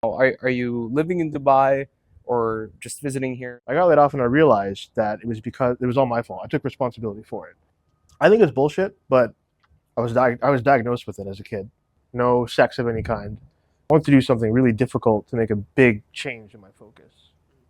Are you living in Dubai or just visiting here? I got laid off and I realized that it was because it was all my fault. I took responsibility for it. I think it's bullshit, but I was diagnosed with it as a kid. No sex of any kind. I wanted to do something really difficult to make a big change in my focus.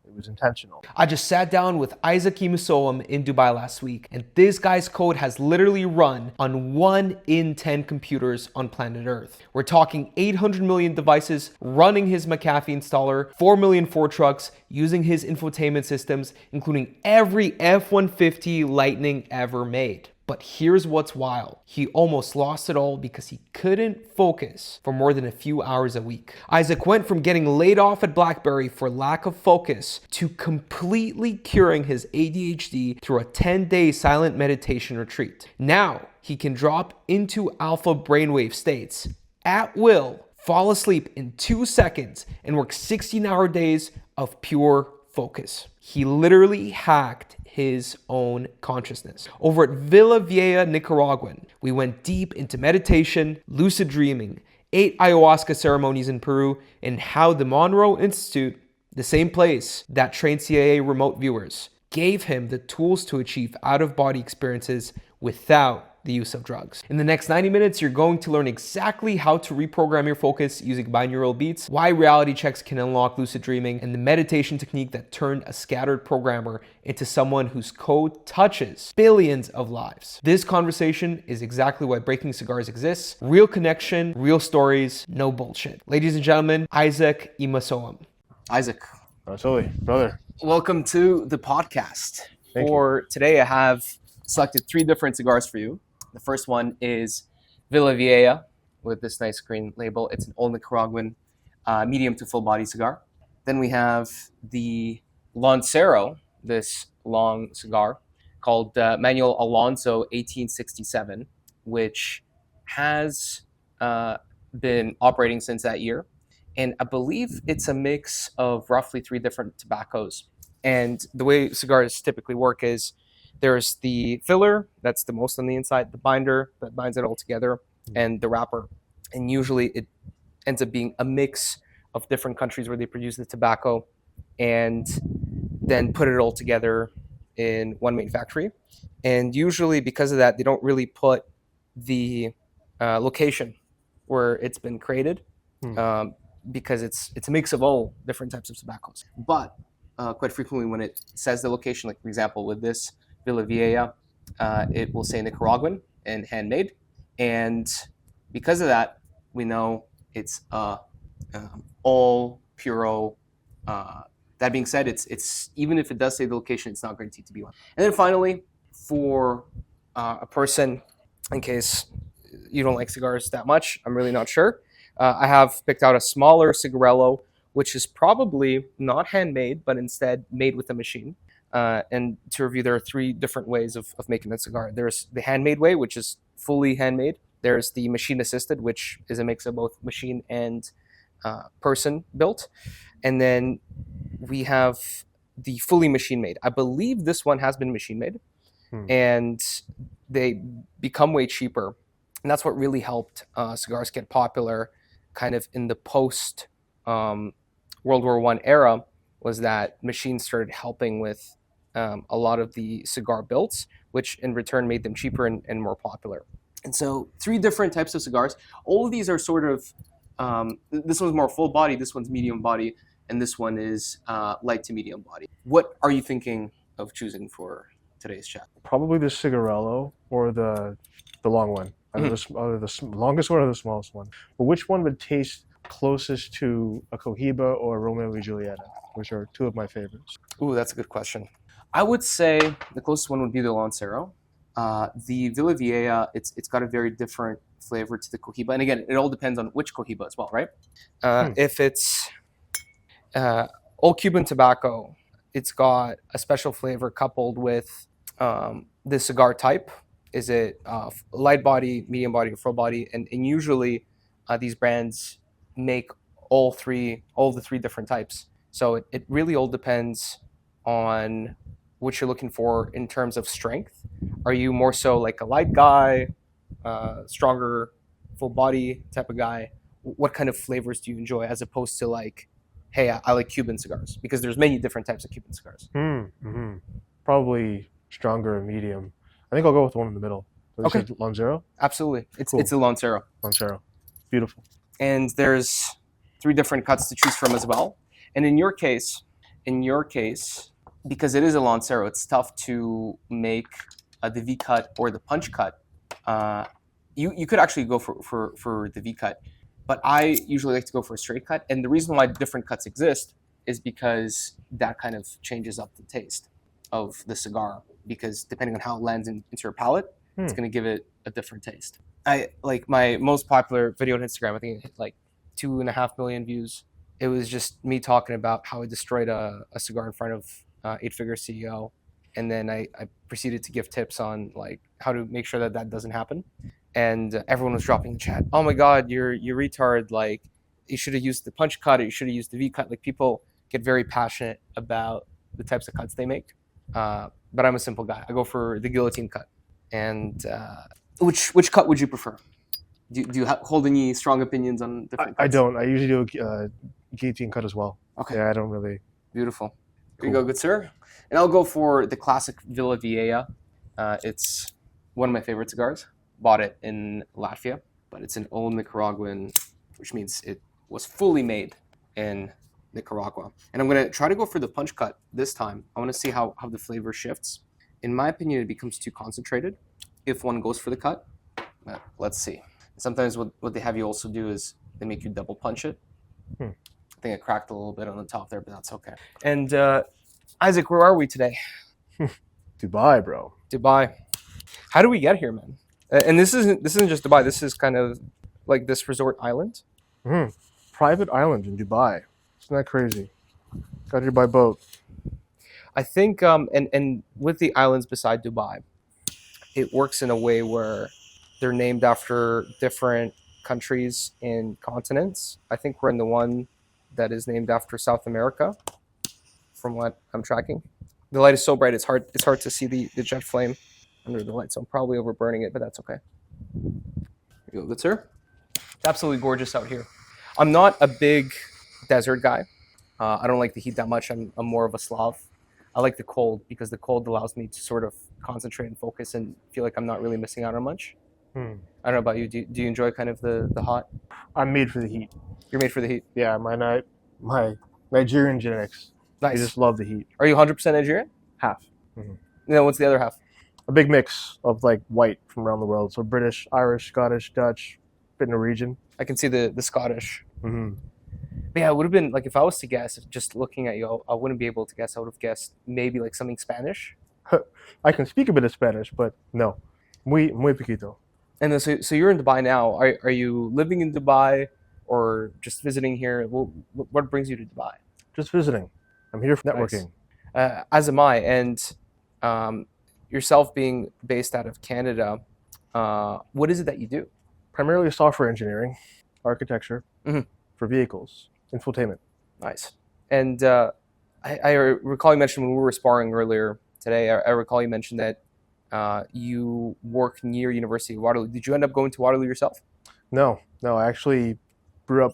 It was intentional. I just sat down with Isaac Emesowum in Dubai last week, and this guy's code has literally run on 1 in 10 computers on planet Earth. We're talking 800 million devices running his McAfee installer, 4 million Ford trucks using his infotainment systems, including every F-150 Lightning ever made. But here's what's wild. He almost lost it all because he couldn't focus for more than a few hours a week. Isaac went from getting laid off at BlackBerry for lack of focus to completely curing his ADHD through a 10-day silent meditation retreat. Now he can drop into alpha brainwave states at will, fall asleep in 2 seconds, and work 16-hour days of pure focus. He literally hacked his own consciousness. Over at Villa Vieja, Nicaraguan, we went deep into meditation, lucid dreaming, 8 ayahuasca ceremonies in Peru, and how the Monroe Institute, the same place that trained CIA remote viewers, gave him the tools to achieve out-of-body experiences without the use of drugs. In the next 90 minutes, you're going to learn exactly how to reprogram your focus using binaural beats, why reality checks can unlock lucid dreaming, and the meditation technique that turned a scattered programmer into someone whose code touches billions of lives. This conversation is exactly why Breaking Cigars exists. Real connection, real stories, no bullshit. Ladies and gentlemen, Isaac Emesowum. Isaac, Absolutely, brother. welcome to the podcast. Thank For today, I have selected 3 different cigars for you. The first one is Villa Vieja with this nice green label. It's an old Nicaraguan medium to full body cigar. Then we have the Lancero, this long cigar called Manuel Alonso 1867, which has been operating since that year. And I believe it's a mix of roughly 3 different tobaccos. And the way cigars typically work is there's the filler, that's the most on the inside, the binder that binds it all together, and the wrapper. And usually it ends up being a mix of different countries where they produce the tobacco and then put it all together in one main factory. And usually because of that, they don't really put the location where it's been created because it's a mix of all different types of tobaccos. But quite frequently when it says the location, like for example with this Villa Vieja, it will say Nicaraguan and handmade, and because of that, we know it's all puro. That being said, it's even if it does say the location, it's not guaranteed to be one. And then finally, for a person, in case you don't like cigars that much, I'm really not sure. I have picked out a smaller cigarello, which is probably not handmade, but instead made with a machine. And to review, there are 3 different ways of making that cigar. There's the handmade way, which is fully handmade. There's the machine assisted, which is a mix of both machine and person built. And then we have the fully machine made. I believe this one has been machine made, and they become way cheaper. And that's what really helped cigars get popular kind of in the post World War I era, was that machines started helping with a lot of the cigar builds, which in return made them cheaper and more popular. And so 3 different types of cigars. All of these are sort of, this one's more full body, this one's medium body, and this one is light to medium body. What are you thinking of choosing for today's chat? Probably the cigarello or the long one. Either the longest one or the smallest one. But which one would taste closest to a Cohiba or a Romeo and Julieta, which are 2 of my favorites? Ooh, that's a good question. I would say the closest one would be the Lancero. The Villa Vieja, it's got a very different flavor to the Cohiba. And again, it all depends on which Cohiba as well, right? If it's old Cuban tobacco, it's got a special flavor coupled with the cigar type. Is it light body, medium body, or full body? And usually these brands make all the three different types. So it really all depends on what you're looking for in terms of strength. Are you more so like a light guy, stronger, full body type of guy, what kind of flavors do you enjoy, as opposed to like, hey, I like Cuban cigars, because there's many different types of Cuban cigars. Mm-hmm. Probably stronger and medium. I think I'll go with the one in the middle. So this Okay. is Lancero. Absolutely, it's Cool. it's a Lancero, Lancero. Beautiful. and there's 3 different cuts to choose from as well. And in your case, because it is a Lancero, it's tough to make the V cut or the punch cut. You could actually go for the V cut, but I usually like to go for a straight cut. And the reason why different cuts exist is because that kind of changes up the taste of the cigar. Because depending on how it lands into your palate, it's going to give it a different taste. I like my most popular video on Instagram. I think it hit like 2.5 million views. It was just me talking about how I destroyed a cigar in front of 8-figure CEO, and then I proceeded to give tips on like how to make sure that doesn't happen. And everyone was dropping in the chat, "Oh my God, you're retard! Like you should have used the punch cut, or you should have used the V cut." Like people get very passionate about the types of cuts they make, but I'm a simple guy. I go for the guillotine cut. And which cut would you prefer? Do you hold any strong opinions on different cuts? I don't. I usually do a guillotine cut as well. Okay. Yeah, I don't really. Beautiful. There you Cool. go, good sir. And I'll go for the classic Villa Vieja. It's one of my favorite cigars. Bought it in Latvia, but it's an old Nicaraguan, which means it was fully made in Nicaragua. And I'm going to try to go for the punch cut this time. I want to see how the flavor shifts. In my opinion, it becomes too concentrated if one goes for the cut. But let's see. Sometimes what they have you also do is they make you double punch it. I think I cracked a little bit on the top there, but that's okay. And Isaac, where are we today? Dubai, bro. Dubai. How do we get here, man? And this isn't just Dubai. This is kind of like this resort island. Private island in Dubai. Isn't that crazy? Got here by boat. I think, and with the islands beside Dubai, it works in a way where they're named after different countries and continents. I think we're in the one that is named after South America, from what I'm tracking. The light is so bright, it's hard to see the jet flame under the light, so I'm probably overburning it, but that's okay. There you go, good sir. It's absolutely gorgeous out here. I'm not a big desert guy. I don't like the heat that much. I'm more of a Slav. I like the cold because the cold allows me to sort of concentrate and focus and feel like I'm not really missing out on much. I don't know about you. Do you enjoy kind of the hot? I'm made for the heat. You're made for the heat. Yeah, my Nigerian genetics. I Nice. just love the heat. Are you 100% Nigerian? Half. No, what's the other half? A big mix of like white from around the world. So British, Irish, Scottish, Dutch, bit Norwegian. I can see the Scottish. Mm-hmm. But yeah, it would have been like if I was to guess, just looking at you, I wouldn't be able to guess. I would have guessed maybe like something Spanish. I can speak a bit of Spanish, but no. Muy poquito. And then, so you're in Dubai now. Are you living in Dubai or just visiting here? Well, what brings you to Dubai? Just visiting. I'm here for networking. As am I. And yourself being based out of Canada, what is it that you do? Primarily software engineering, architecture for vehicles, infotainment. Nice. And I recall you mentioned when we were sparring earlier today, I recall you mentioned that you work near University of Waterloo. Did you end up going to Waterloo yourself? No. I actually grew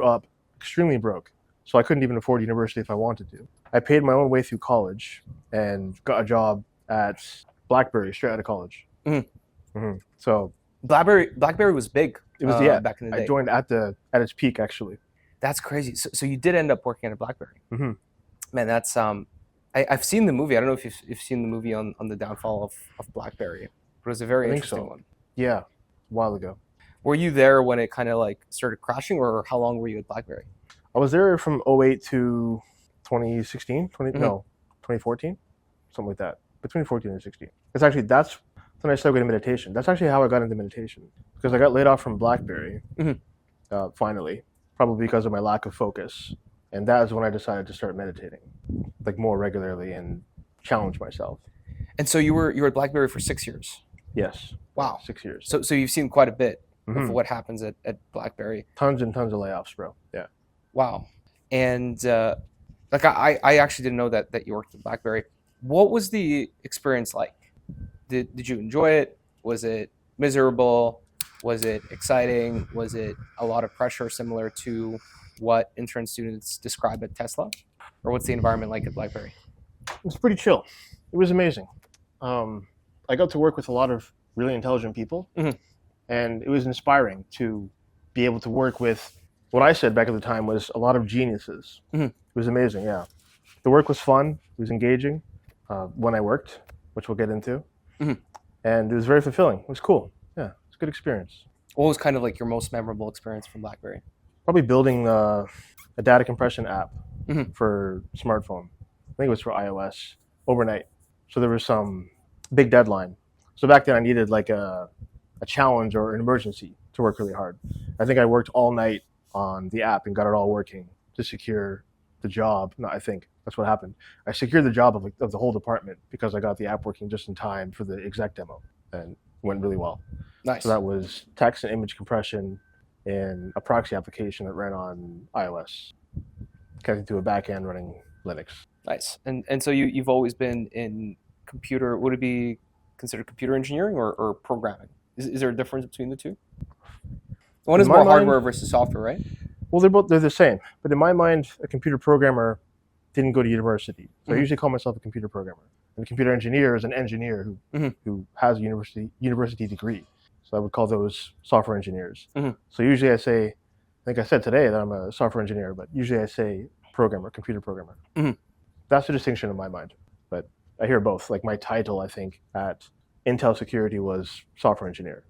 up extremely broke. So I couldn't even afford university if I wanted to. I paid my own way through college and got a job at BlackBerry straight out of college. So BlackBerry was big. it was back in the day. I joined at its peak actually. That's crazy. So you did end up working at a BlackBerry. Mm-hmm. Man, that's I've seen the movie. I don't know if you've seen the movie on the downfall of BlackBerry. But it was a very interesting one. Yeah, a while ago. Were you there when it kind of like started crashing, or how long were you at BlackBerry? I was there from 2008 to 2016, 2014, something like that. Between 14 and 16. It's actually, that's when I started getting meditation. That's actually how I got into meditation. Because I got laid off from BlackBerry, finally, probably because of my lack of focus. And that is when I decided to start meditating, like more regularly and challenge myself. And so you were at BlackBerry for 6 years. Yes. Wow. 6 years. So you've seen quite a bit of what happens at BlackBerry. Tons and tons of layoffs, bro. Yeah. Wow. And like I actually didn't know that you worked at BlackBerry. What was the experience like? Did you enjoy it? Was it miserable? Was it exciting? Was it a lot of pressure, similar to what intern students describe at Tesla? Or what's the environment like at BlackBerry? It's pretty chill. It was amazing. I got to work with a lot of really intelligent people, and it was inspiring to be able to work with what I said back at the time was a lot of geniuses. It was amazing, yeah. The work was fun. It was engaging when I worked, which we'll get into. And it was very fulfilling. It was cool. Yeah, it's a good experience. What was kind of like your most memorable experience from BlackBerry? Probably building a data compression app for smartphone. I think it was for iOS overnight. So there was some big deadline. So back then I needed like a challenge or an emergency to work really hard. I think I worked all night on the app and got it all working to secure the job. No, I think that's what happened. I secured the job of the whole department because I got the app working just in time for the exec demo, and it went really well. Nice. So that was text and image compression in a proxy application that ran on iOS, connected to a backend running Linux. Nice. And so you've always been in computer, would it be considered computer engineering or programming? Is there a difference between the two? One is more hardware versus software, right? Well, they're the same. But in my mind, a computer programmer didn't go to university. So I usually call myself a computer programmer. And a computer engineer is an engineer who has a university degree. So I would call those software engineers. So usually I say, I think I said today that I'm a software engineer, but usually I say programmer, computer programmer. That's the distinction in my mind. But I hear both. Like my title, I think, at Intel Security was software engineer.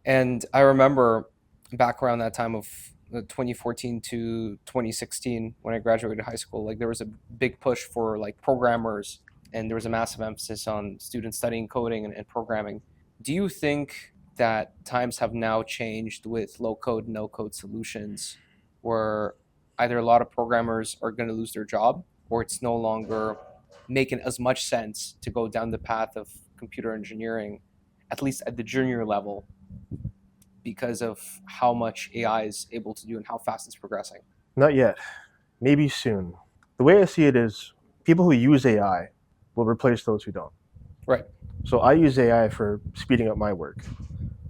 And I remember back around that time of 2014 to 2016, when I graduated high school, like there was a big push for like programmers, and there was a massive emphasis on students studying coding and programming. Do you think that times have now changed with low code, no code solutions, where either a lot of programmers are going to lose their job, or it's no longer making as much sense to go down the path of computer engineering, at least at the junior level, because of how much AI is able to do and how fast it's progressing? Not yet. Maybe soon. The way I see it is people who use AI will replace those who don't. Right. So I use AI for speeding up my work,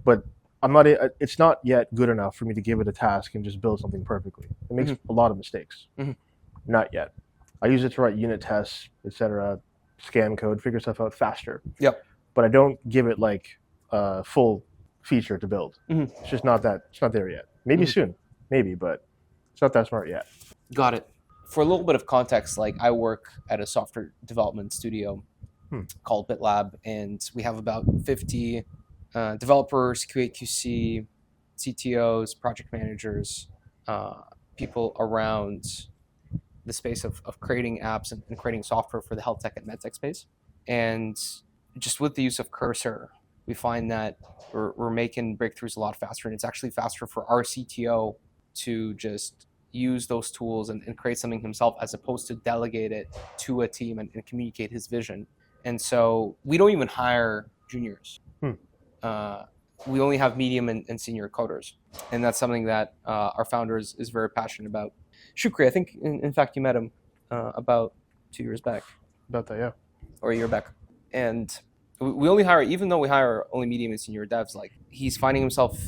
but it's not yet good enough for me to give it a task and just build something perfectly. It makes a lot of mistakes. Not yet. I use it to write unit tests, etc., scan code, figure stuff out faster. Yep. But I don't give it like a full feature to build. It's just not that. It's not there yet. Maybe soon, maybe, but it's not that smart yet. Got it. For a little bit of context, like I work at a software development studio called BitLab, and we have about 50 developers, QA, QC, CTOs, project managers, people around the space of creating apps and creating software for the health tech and medtech space. And just with the use of Cursor, we find that we're making breakthroughs a lot faster, and it's actually faster for our CTO to just use those tools and create something himself, as opposed to delegate it to a team and communicate his vision. And so we don't even hire juniors. We only have medium and senior coders. And that's something that our founder is very passionate about. Shukri, I think, in fact, you met him about 2 years back. About that, yeah. Or a year back. And we only hire, even though we hire only medium and senior devs, like he's finding himself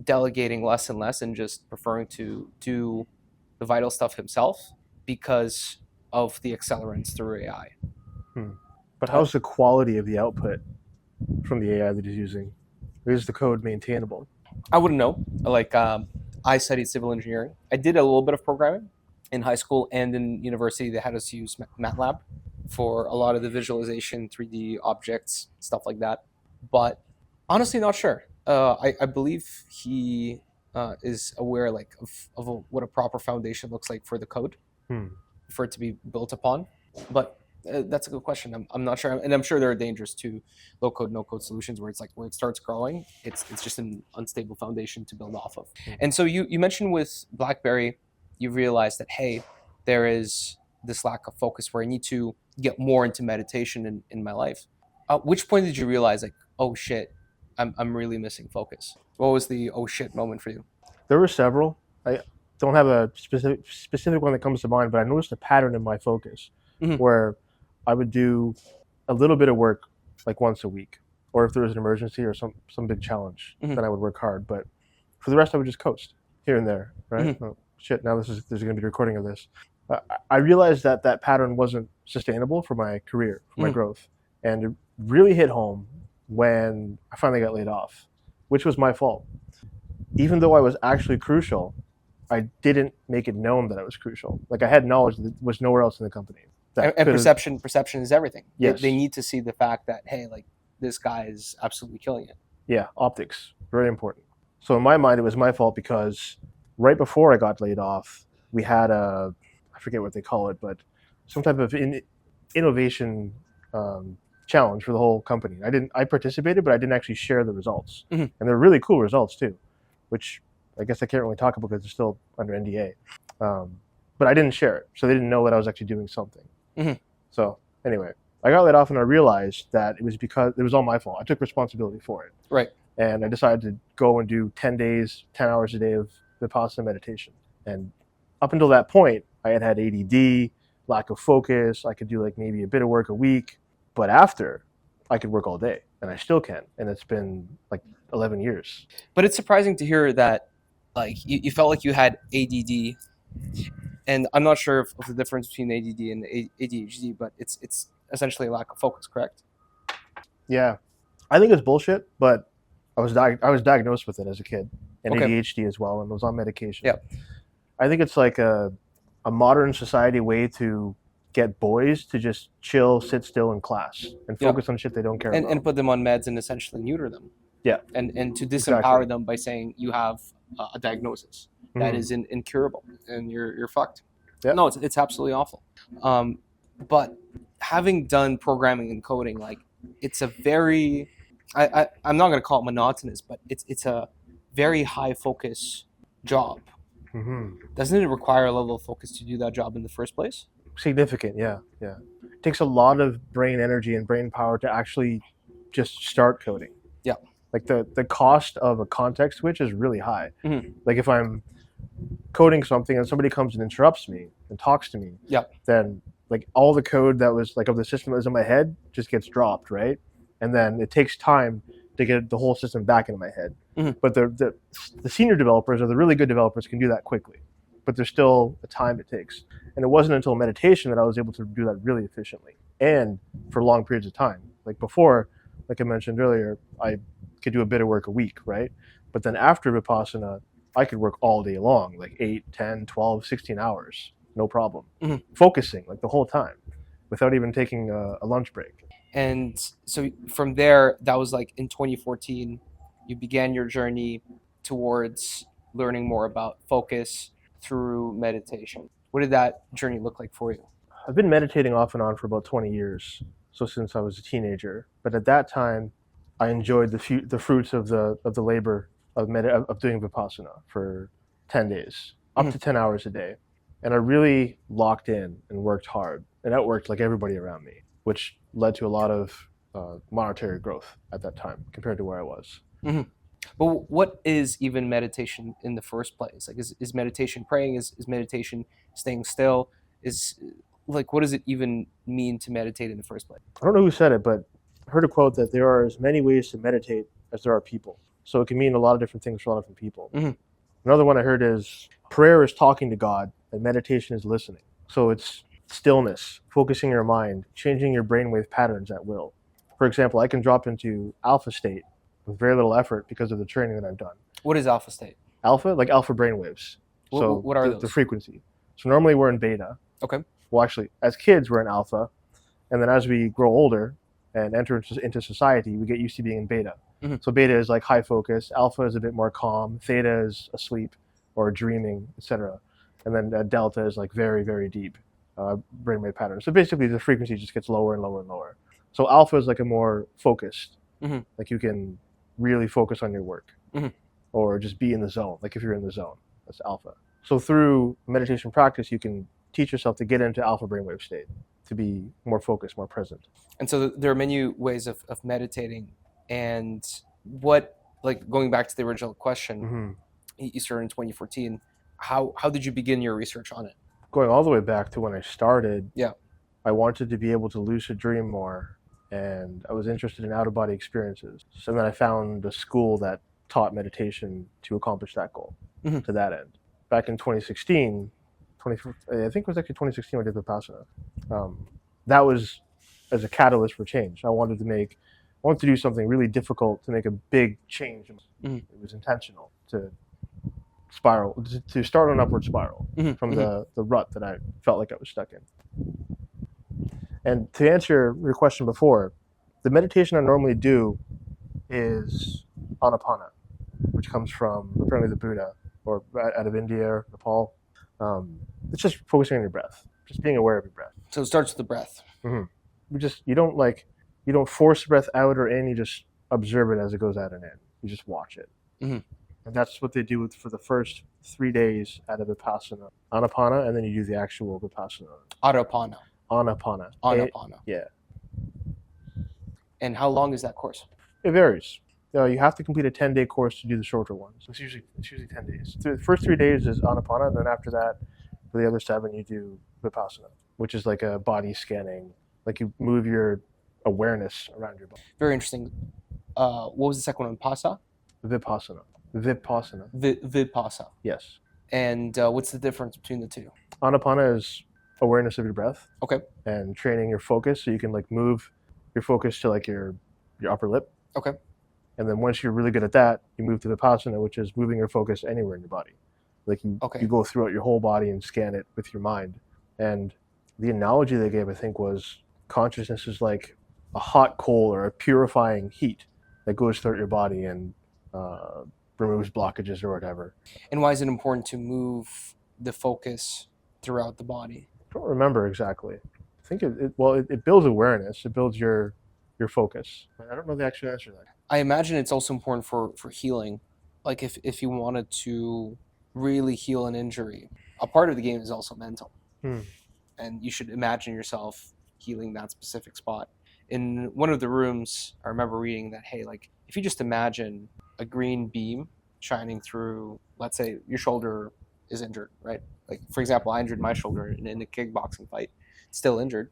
delegating less and less and just preferring to do the vital stuff himself because of the accelerants through AI. But how's the quality of the output from the AI that he's using? Is the code maintainable? I wouldn't know. Like I studied civil engineering. I did a little bit of programming in high school and in university. They had us use MATLAB for a lot of the visualization, 3D objects, stuff like that. But honestly, not sure. I believe he is aware like of what a proper foundation looks like for the code, for it to be built upon. But that's a good question. I'm not sure, and I'm sure there are dangers to low code, no code solutions where it's like when it starts growing, it's just an unstable foundation to build off of. And so you mentioned with BlackBerry, you realized that hey, there is this lack of focus where I need to get more into meditation in my life. At which point did you realize like, oh shit, I'm really missing focus? What was the oh shit moment for you? There were several. I don't have a specific one that comes to mind, but I noticed a pattern in my focus where I would do a little bit of work like once a week or if there was an emergency or some big challenge, Mhm. then I would work hard. But for the rest, I would just coast here and there, right? Mhm. Oh, shit, now there's going to be a recording of this. I realized that pattern wasn't sustainable for my career, for my Mhm. growth. And it really hit home when I finally got laid off, which was my fault. Even though I was actually crucial, I didn't make it known that I was crucial. Like I had knowledge that was nowhere else in the company. That And could've- perception is everything. Yes. They need to see the fact that, hey, like, this guy is absolutely killing it. Yeah, optics, very important. So in my mind, it was my fault because right before I got laid off, we had I forget what they call it, but some type of innovation challenge for the whole company. I participated, but I didn't actually share the results. Mhm. And they're really cool results too, which I guess I can't really talk about because they're still under NDA. But I didn't share it, so they didn't know that I was actually doing something. Mhm. So anyway, I got laid off and I realized that it was because it was all my fault. I took responsibility for it. Right. And I decided to go and do 10 days, 10 hours a day of Vipassana meditation. And up until that point, I had ADD, lack of focus. I could do like maybe a bit of work a week. But after, I could work all day. And I still can. And it's been like 11 years. But it's surprising to hear that, like, you felt like you had ADD. And I'm not sure of the difference between ADD and ADHD, but it's essentially a lack of focus, correct? Yeah. I think it's bullshit, but I was diagnosed with it as a kid, and Okay. ADHD as well, and was on medication. Yeah. I think it's like a modern society way to get boys to just chill, sit still in class, and Yeah. focus on shit they don't care about. And put them on meds and essentially neuter them. Yeah. And to disempower Exactly. them by saying you have a diagnosis that Mhm. is incurable and you're fucked. Yeah. No, it's absolutely awful. But having done programming and coding, like, it's a very I'm not going to call it monotonous, but it's a very high focus job. Mhm. Doesn't it require a level of focus to do that job in the first place? Significant, yeah. It takes a lot of brain energy and brain power to actually just start coding. Yeah. Like the cost of a context switch is really high. Mhm. Like if I'm coding something and somebody comes and interrupts me and talks to me, Yeah. then like all the code that was like of the system that was in my head just gets dropped, right? And then it takes time to get the whole system back into my head. Mhm. But the senior developers or the really good developers can do that quickly, but there's still a time it takes. And it wasn't until meditation that I was able to do that really efficiently and for long periods of time. Like before, like I mentioned earlier, I could do a bit of work a week, right? But then after Vipassana, I could work all day long, like 8, 10, 12, 16 hours, no problem. Mhm. Focusing like the whole time without even taking a lunch break. And so from there, that was like in 2014, you began your journey towards learning more about focus through meditation. What did that journey look like for you? I've been meditating off and on for about 20 years, so since I was a teenager. But at that time, I enjoyed the fruits of the labor of doing Vipassana for 10 days, up to 10 hours a day. And I really locked in and worked hard and outworked like everybody around me, which led to a lot of monetary growth at that time compared to where I was. But what is even meditation in the first place? Like, is meditation praying? Is meditation staying still? Is, like, what does it even mean to meditate in the first place? I don't know who said it, but I heard a quote that there are as many ways to meditate as there are people. So it can mean a lot of different things for a lot of different people. Mhm. Another one I heard is prayer is talking to God and meditation is listening. So it's stillness, focusing your mind, changing your brainwave patterns at will. For example, I can drop into alpha state with very little effort because of the training that I've done. What is alpha state? Alpha, like alpha brainwaves. So What are the those? frequency. So normally we're in beta. Okay. Well, actually, as kids, we're in alpha. And then as we grow older and enter into society, we get used to being in beta. Mhm. So beta is like high focus. Alpha is a bit more calm. Theta is asleep or dreaming, etc. And then delta is like very, very deep brainwave pattern. So basically, the frequency just gets lower and lower and lower. So alpha is like a more focused. Mhm. Like you can really focus on your work. Mhm. Or just be in the zone. Like if you're in the zone, that's alpha. So through meditation practice, you can teach yourself to get into alpha brainwave state, to be more focused, more present. And so there are many ways of meditating. And what, like, going back to the original question, Mm-hmm. you started in 2014. How did you begin your research on it? Going all the way back to when I started, Yeah. I wanted to be able to lucid dream more and I was interested in out-of-body experiences. So then I found a school that taught meditation to accomplish that goal, Mhm. to that end. Back in 2016, I think it was actually 2016 when I did Vipassana. That was as a catalyst for change. I wanted to do something really difficult to make a big change. Mhm. It was intentional to start an upward spiral Mhm. from Mhm. the rut that I felt like I was stuck in. And to answer your question before, the meditation I normally do is Anapana, which comes from apparently the Buddha or out of India or Nepal. It's just focusing on your breath, just being aware of your breath. So it starts with the breath. You don't force the breath out or in. You just observe it as it goes out and in. You just watch it. Mhm. And that's what they do for the first 3 days out of Vipassana, Anapana, and then you do the actual Vipassana. Adapana. Anapana. Anapana. Yeah. And how long is that course? It varies. You have to complete a 10-day course to do the shorter ones. It's usually 10 days. The first 3 days is Anapana, and then after that, for the other 7, you do Vipassana, which is like a body scanning, like you move your awareness around your body. Very interesting. What was the second one? Pasa? Vipassana. Vipassana. Yes. And what's the difference between the two? Anapana is awareness of your breath. Okay. And training your focus so you can like move your focus to like your upper lip. Okay. And then once you're really good at that, you move to Vipassana, which is moving your focus anywhere in your body. Like you go throughout your whole body and scan it with your mind. And the analogy they gave, I think, was consciousness is like a hot coal or a purifying heat that goes throughout your body and removes blockages or whatever. And why is it important to move the focus throughout the body? I don't remember exactly. I think it builds awareness. It builds your focus. I don't know the actual answer to that. I imagine it's also important for healing. Like if you wanted to really heal an injury, a part of the game is also mental. And you should imagine yourself healing that specific spot. In one of the rooms, I remember reading that, hey, like if you just imagine a green beam shining through, let's say your shoulder is injured, right? Like, for example, I injured my shoulder in a kickboxing fight, still injured.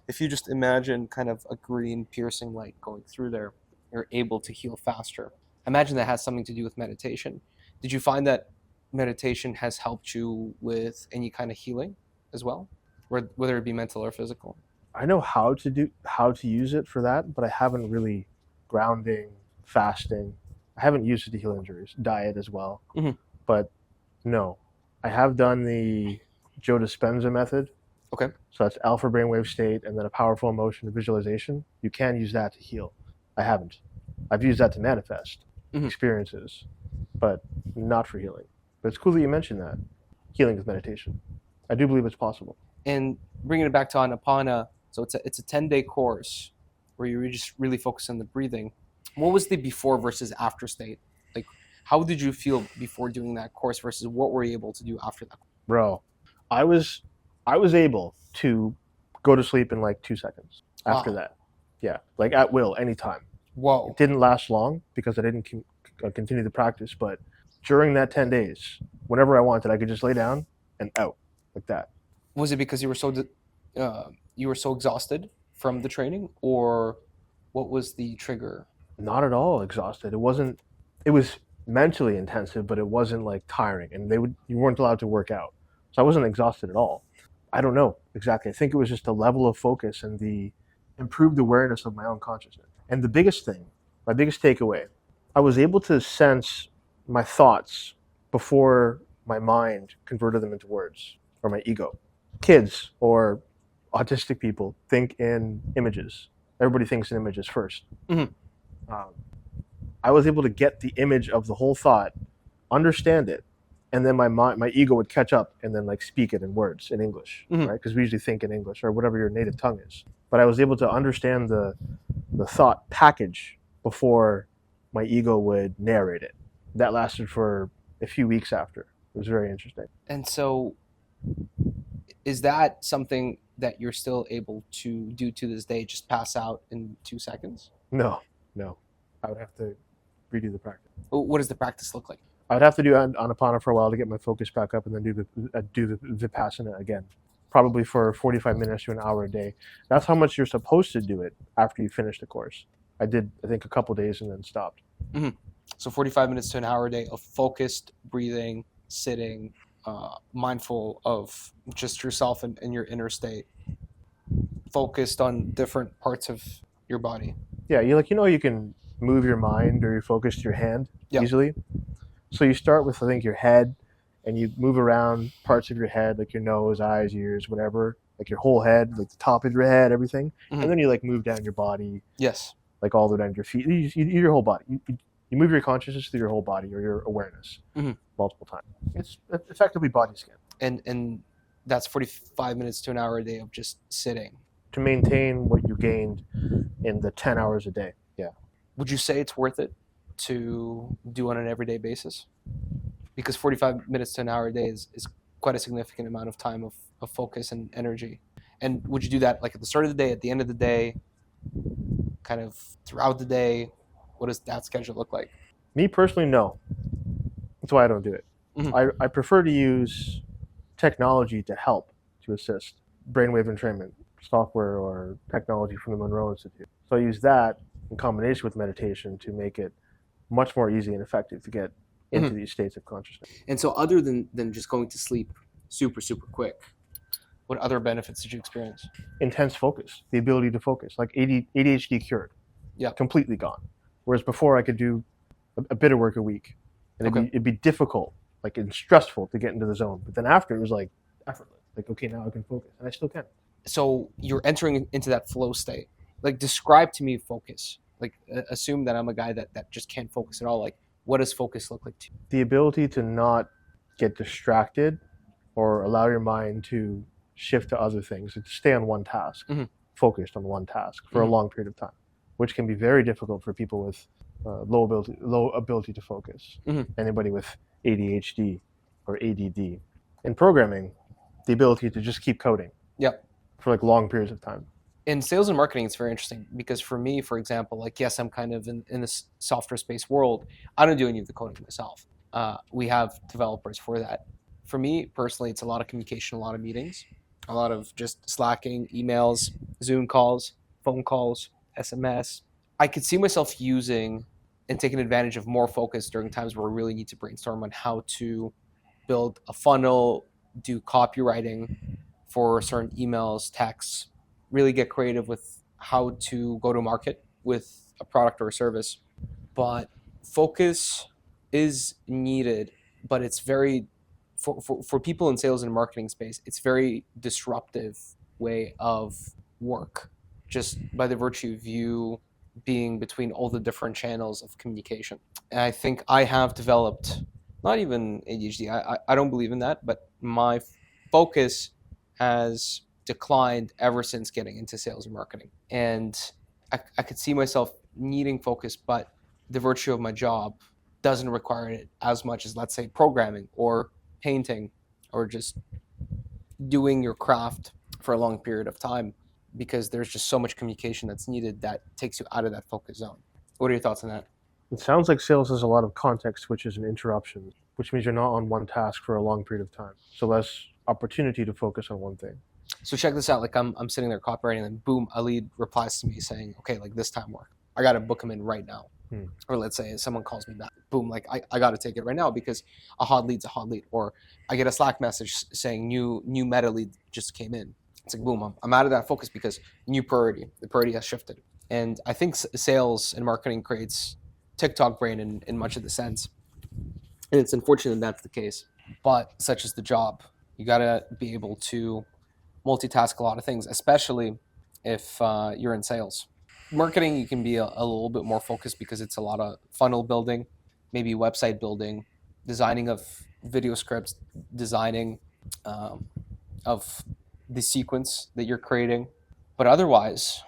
If you just imagine kind of a green piercing light going through there, you're able to heal faster. Imagine that has something to do with meditation. Did you find that meditation has helped you with any kind of healing as well, whether it be mental or physical? I know how to use it for that, but I haven't really grounding, fasting. I haven't used it to heal injuries. Diet as well. Mm-hmm. But no, I have done the Joe Dispenza method. Okay. So that's alpha brainwave state and then a powerful emotion visualization. You can use that to heal. I haven't. I've used that to manifest experiences, but not for healing. But it's cool that you mentioned that. Healing with meditation. I do believe it's possible. And bringing it back to Anapana, so it's a 10-day course where you just really focus on the breathing. What was the before versus after state? Like, how did you feel before doing that course versus what were you able to do after that? Bro, I was able to go to sleep in like 2 seconds after that. Yeah, like at will, anytime. Whoa. It didn't last long because I didn't continue the practice, but during that 10 days, whenever I wanted, I could just lay down and out like that. Was it because you were so exhausted from the training, or what was the trigger? Not at all exhausted. It was mentally intensive, but it wasn't like tiring, and you weren't allowed to work out. So I wasn't exhausted at all. I don't know exactly. I think it was just the level of focus and the improved awareness of my own consciousness. And the biggest thing, my biggest takeaway, I was able to sense my thoughts before my mind converted them into words, or my ego. Kids or autistic people think in images. Everybody thinks in images first. I was able to get the image of the whole thought, understand it, and then my ego would catch up and then like speak it in words in English, right? Because we usually think in English or whatever your native tongue is. But I was able to understand the thought package before my ego would narrate it. That lasted for a few weeks after. It was very interesting. And so, is that something that you're still able to do to this day? Just pass out in 2 seconds? No. I would have to redo the practice. What does the practice look like? I would have to do Anapana for a while to get my focus back up, and then do the Vipassana again. probably for 45 minutes to an hour a day. That's how much you're supposed to do it after you finish the course. I did, I think, a couple days and then stopped. So 45 minutes to an hour a day of focused breathing, sitting, mindful of just yourself and your inner state, focused on different parts of your body. Yeah, you can move your mind or you focus your hand Yeah. easily. So you start with, I think, your head, and you move around parts of your head, like your nose, eyes, ears, whatever, like your whole head, like the top of your head, everything. Mhm. And then you like move down your body, Yes. like all the way down to your feet. Your whole body. You move your consciousness through your whole body or your awareness multiple times. It's effectively body scan. And that's 45 minutes to an hour a day of just sitting. To maintain what you gained in the 10 hours a day. Yeah. Would you say it's worth it to do on an everyday basis? Because 45 minutes to an hour a day is quite a significant amount of time of focus and energy. And would you do that like at the start of the day, at the end of the day, kind of throughout the day? What does that schedule look like? Me personally, no. That's why I don't do it. I prefer to use technology to help, to assist. Brainwave entrainment software or technology from the Monroe Institute. So I use that in combination with meditation to make it much more easy and effective to get into these states of consciousness. And so other than just going to sleep super quick, what other benefits did you experience? Intense focus, the ability to focus, like ADHD cured. Yeah. Completely gone. Whereas before I could do a bit of work a week, and it'd be difficult, like, and stressful to get into the zone. But then after, it was like effortless. Like, okay, now I can focus, and I still can. So you're entering into that flow state. Like, describe to me focus. Like, assume that I'm a guy that just can't focus at all. Like, what does focus look like to you? The ability to not get distracted or allow your mind to shift to other things, to stay on one task, focused on one task for a long period of time, which can be very difficult for people with low ability to focus. Anybody with ADHD or ADD. In programming, the ability to just keep coding. Yep. For like long periods of time. In sales and marketing, it's very interesting because for me, for example, like, yes, I'm kind of in this software space world. I don't do any of the coding myself. We have developers for that. For me personally, it's a lot of communication, a lot of meetings, a lot of just slacking, emails, Zoom calls, phone calls, SMS. I could see myself using and taking advantage of more focus during times where we really need to brainstorm on how to build a funnel, do copywriting for certain emails, texts, really get creative with how to go to market with a product or a service. But focus is needed, but it's very, for people in sales and marketing space, it's very disruptive way of work, just by the virtue of you being between all the different channels of communication. And I think I have developed, not even ADHD, I don't believe in that, but my focus has declined ever since getting into sales and marketing. And I could see myself needing focus, but the virtue of my job doesn't require it as much as, let's say, programming or painting or just doing your craft for a long period of time, because there's just so much communication that's needed that takes you out of that focus zone. What are your thoughts on that? It sounds like sales has a lot of context switches and interruptions, which means you're not on one task for a long period of time. So less opportunity to focus on one thing. So check this out. Like, I'm sitting there copywriting, and then boom, a lead replies to me saying, okay, like, this time work. I got to book him in right now. Or let's say someone calls me back. Boom, like, I got to take it right now because a hot lead's a hot lead. Or I get a Slack message saying new meta lead just came in. It's like, boom, I'm out of that focus because new priority. The priority has shifted. And I think sales and marketing creates TikTok brain in much of the sense. And it's unfortunate that's the case. But such is the job. You got to be able to multitask a lot of things, especially if you're in sales. Marketing, you can be a little bit more focused because it's a lot of funnel building, maybe website building, designing of video scripts, designing of the sequence that you're creating. But otherwise,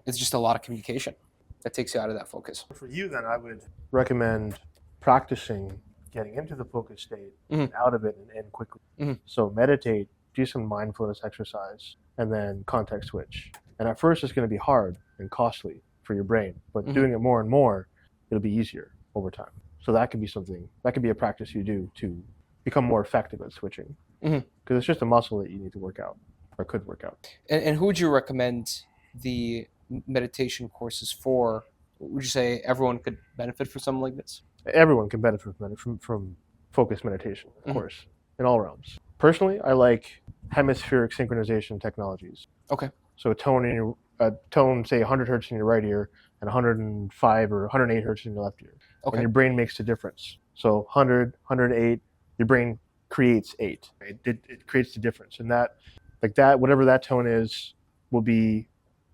it's just a lot of communication that takes you out of that focus. For you, then, I would recommend practicing getting into the focus state, and out of it, and in quickly. So meditate, do some mindfulness exercise, and then context switch. And at first, it's going to be hard and costly for your brain, but doing it more and more, it'll be easier over time. So that could be something, that could be a practice you do to become more effective at switching. Because it's just a muscle that you need to work out. or could work out. And who would you recommend the meditation courses for? Would you say everyone could benefit from something like this? Everyone can benefit from focused meditation, of course, in all realms. Personally, I like hemispheric synchronization technologies. Okay. So a tone, say 100 hertz in your right ear and 105 or 108 hertz in your left ear. Okay. And your brain makes the difference. So 100, 108, your brain creates 8. Right? It creates the difference. And that, whatever that tone is, will be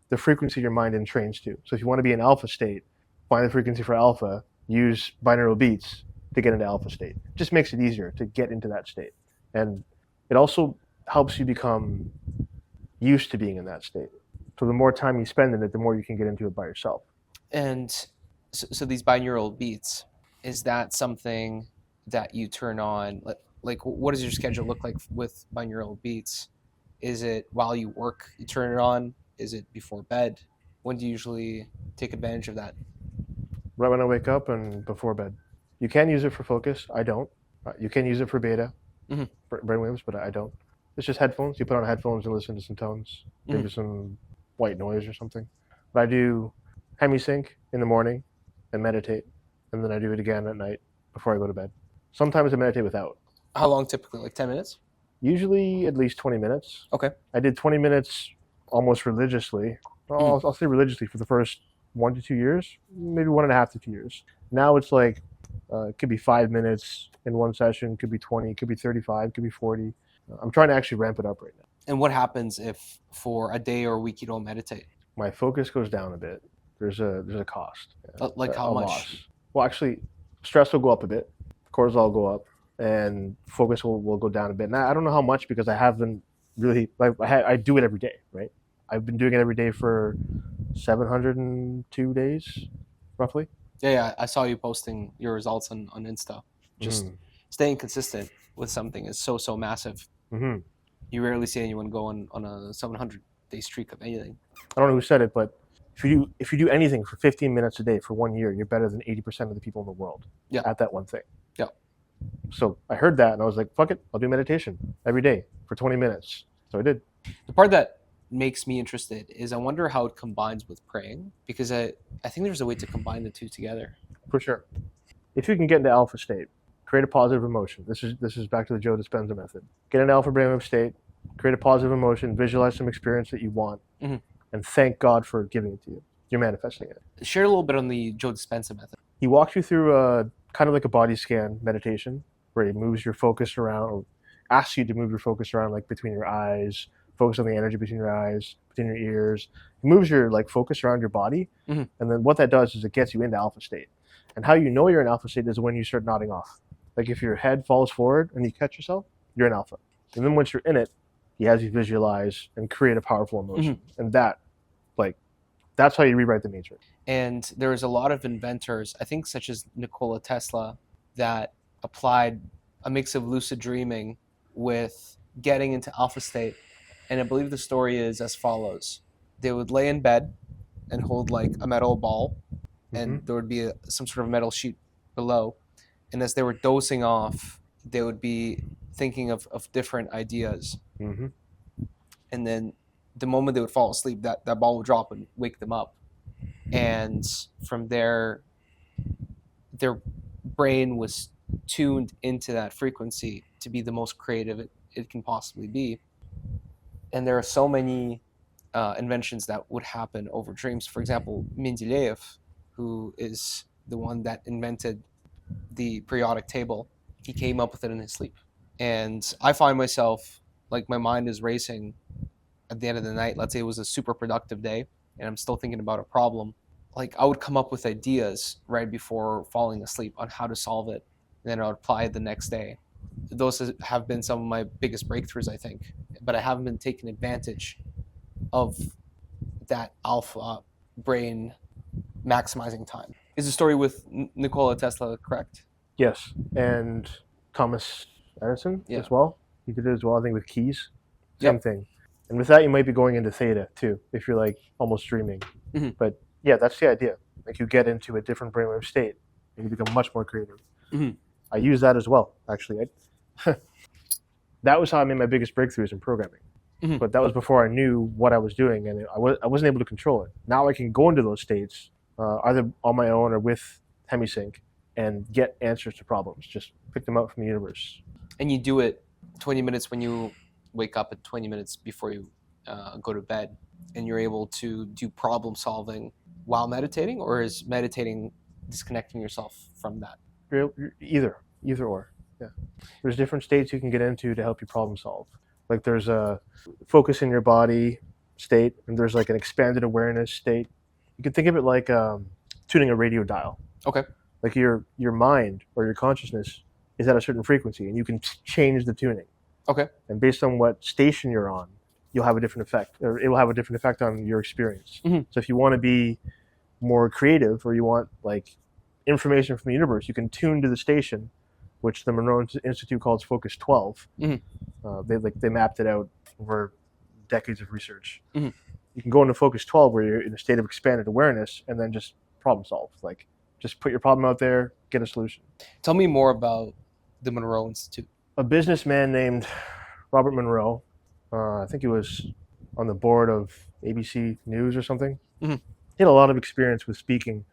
the frequency your mind entrains to. So if you want to be in alpha state, find the frequency for alpha, use binaural beats to get into alpha state. It just makes it easier to get into that state. And it also helps you become used to being in that state. So the more time you spend in it, the more you can get into it by yourself. And so these binaural beats, is that something that you turn on? Like, what does your schedule look like with binaural beats? Is it while you work, you turn it on? Is it before bed? When do you usually take advantage of that? Right when I wake up and before bed. You can use it for focus. I don't. You can use it for beta, brainwaves, but I don't. It's just headphones. You put on headphones and listen to some tones, maybe some white noise or something. But I do hemisync in the morning and meditate, and then I do it again at night before I go to bed. Sometimes I meditate without. How long typically? Like 10 minutes? Usually at least 20 minutes. Okay. I did 20 minutes almost religiously. Well, I'll say religiously for the first 1 to 2 years, maybe 1.5 to 2 years. Now it's like, it could be 5 minutes in one session, could be 20, could be 35, could be 40. I'm trying to actually ramp it up right now. And what happens if for a day or a week you don't meditate? My focus goes down a bit. There's a cost. Like how much? Loss. Well, actually, stress will go up a bit, cortisol will go up, and focus will go down a bit. And I don't know how much because I haven't really, I do it every day, right? I've been doing it every day for 702 days, roughly. Yeah, I saw you posting your results on Insta. Just staying consistent with something is so massive. Mm-hmm. You rarely see anyone go on a 700-day streak of anything. I don't know who said it, but if you do anything for 15 minutes a day for 1 year, you're better than 80% of the people in the world at that one thing. Yeah. So I heard that and I was like, fuck it, I'll do meditation every day for 20 minutes. So I did. The part that makes me interested is I wonder how it combines with praying, because I think there's a way to combine the two together. For sure. If you can get into alpha state, create a positive emotion. This is back to the Joe Dispenza method. Get into alpha brainwave state, create a positive emotion, visualize some experience that you want, and thank God for giving it to you. You're manifesting it. Share a little bit on the Joe Dispenza method. He walks you through a kind of like a body scan meditation where he moves your focus around, or asks you to move your focus around, like between your eyes, focus on the energy between your eyes, between your ears. It moves your focus around your body, and then what that does is it gets you into alpha state. And how you know you're in alpha state is when you start nodding off. Like if your head falls forward and you catch yourself, you're in alpha. And then once you're in it, he has you visualize and create a powerful emotion. And that's how you rewrite the matrix. And there's a lot of inventors, I think such as Nikola Tesla, that applied a mix of lucid dreaming with getting into alpha state. And I believe the story is as follows. They would lay in bed and hold like a metal ball, and there would be some sort of metal sheet below. And as they were dozing off, they would be thinking of different ideas. And then the moment they would fall asleep, that ball would drop and wake them up. And from there, their brain was tuned into that frequency to be the most creative it can possibly be. And there are so many inventions that would happen over dreams. For example, Mendeleev, who is the one that invented the periodic table, he came up with it in his sleep. And I find myself, like, my mind is racing at the end of the night. Let's say it was a super productive day and I'm still thinking about a problem. Like, I would come up with ideas right before falling asleep on how to solve it, and then I would apply it the next day. Those have been some of my biggest breakthroughs, I think, but I haven't been taking advantage of that alpha brain maximizing time. Is the story with Nikola Tesla correct? Yes, and Thomas Edison as well. He did it as well, I think, with keys. Same thing. And with that, you might be going into theta too, if you're like almost dreaming. But yeah, that's the idea. Like, you get into a different brainwave state and you become much more creative. I use that as well, actually. That was how I made my biggest breakthroughs in programming. Mhm. But that was before I knew what I was doing, and I wasn't able to control it. Now I can go into those states either on my own or with HemiSync and get answers to problems. Just pick them up from the universe. And you do it 20 minutes when you wake up and 20 minutes before you go to bed, and you're able to do problem solving while meditating, or is meditating disconnecting yourself from that? Either or. Yeah, there's different states you can get into to help you problem solve. Like there's a focus in your body state, and there's like an expanded awareness state. You can think of it like tuning a radio dial. Okay. Like your mind or your consciousness is at a certain frequency, and you can change the tuning. Okay. And based on what station you're on, you'll have a different effect, or it will have a different effect on your experience. Mhm. So if you want to be more creative, or you want like information from the universe, you can tune to the station, which the Monroe Institute calls Focus 12. Mhm. They mapped it out over decades of research. Mhm. You can go into Focus 12 where you're in a state of expanded awareness, and then just problem solve. Like just put your problem out there, get a solution. Tell me more about the Monroe Institute. A businessman named Robert Monroe, I think he was on the board of ABC News or something. Mhm. He had a lot of experience with speaking,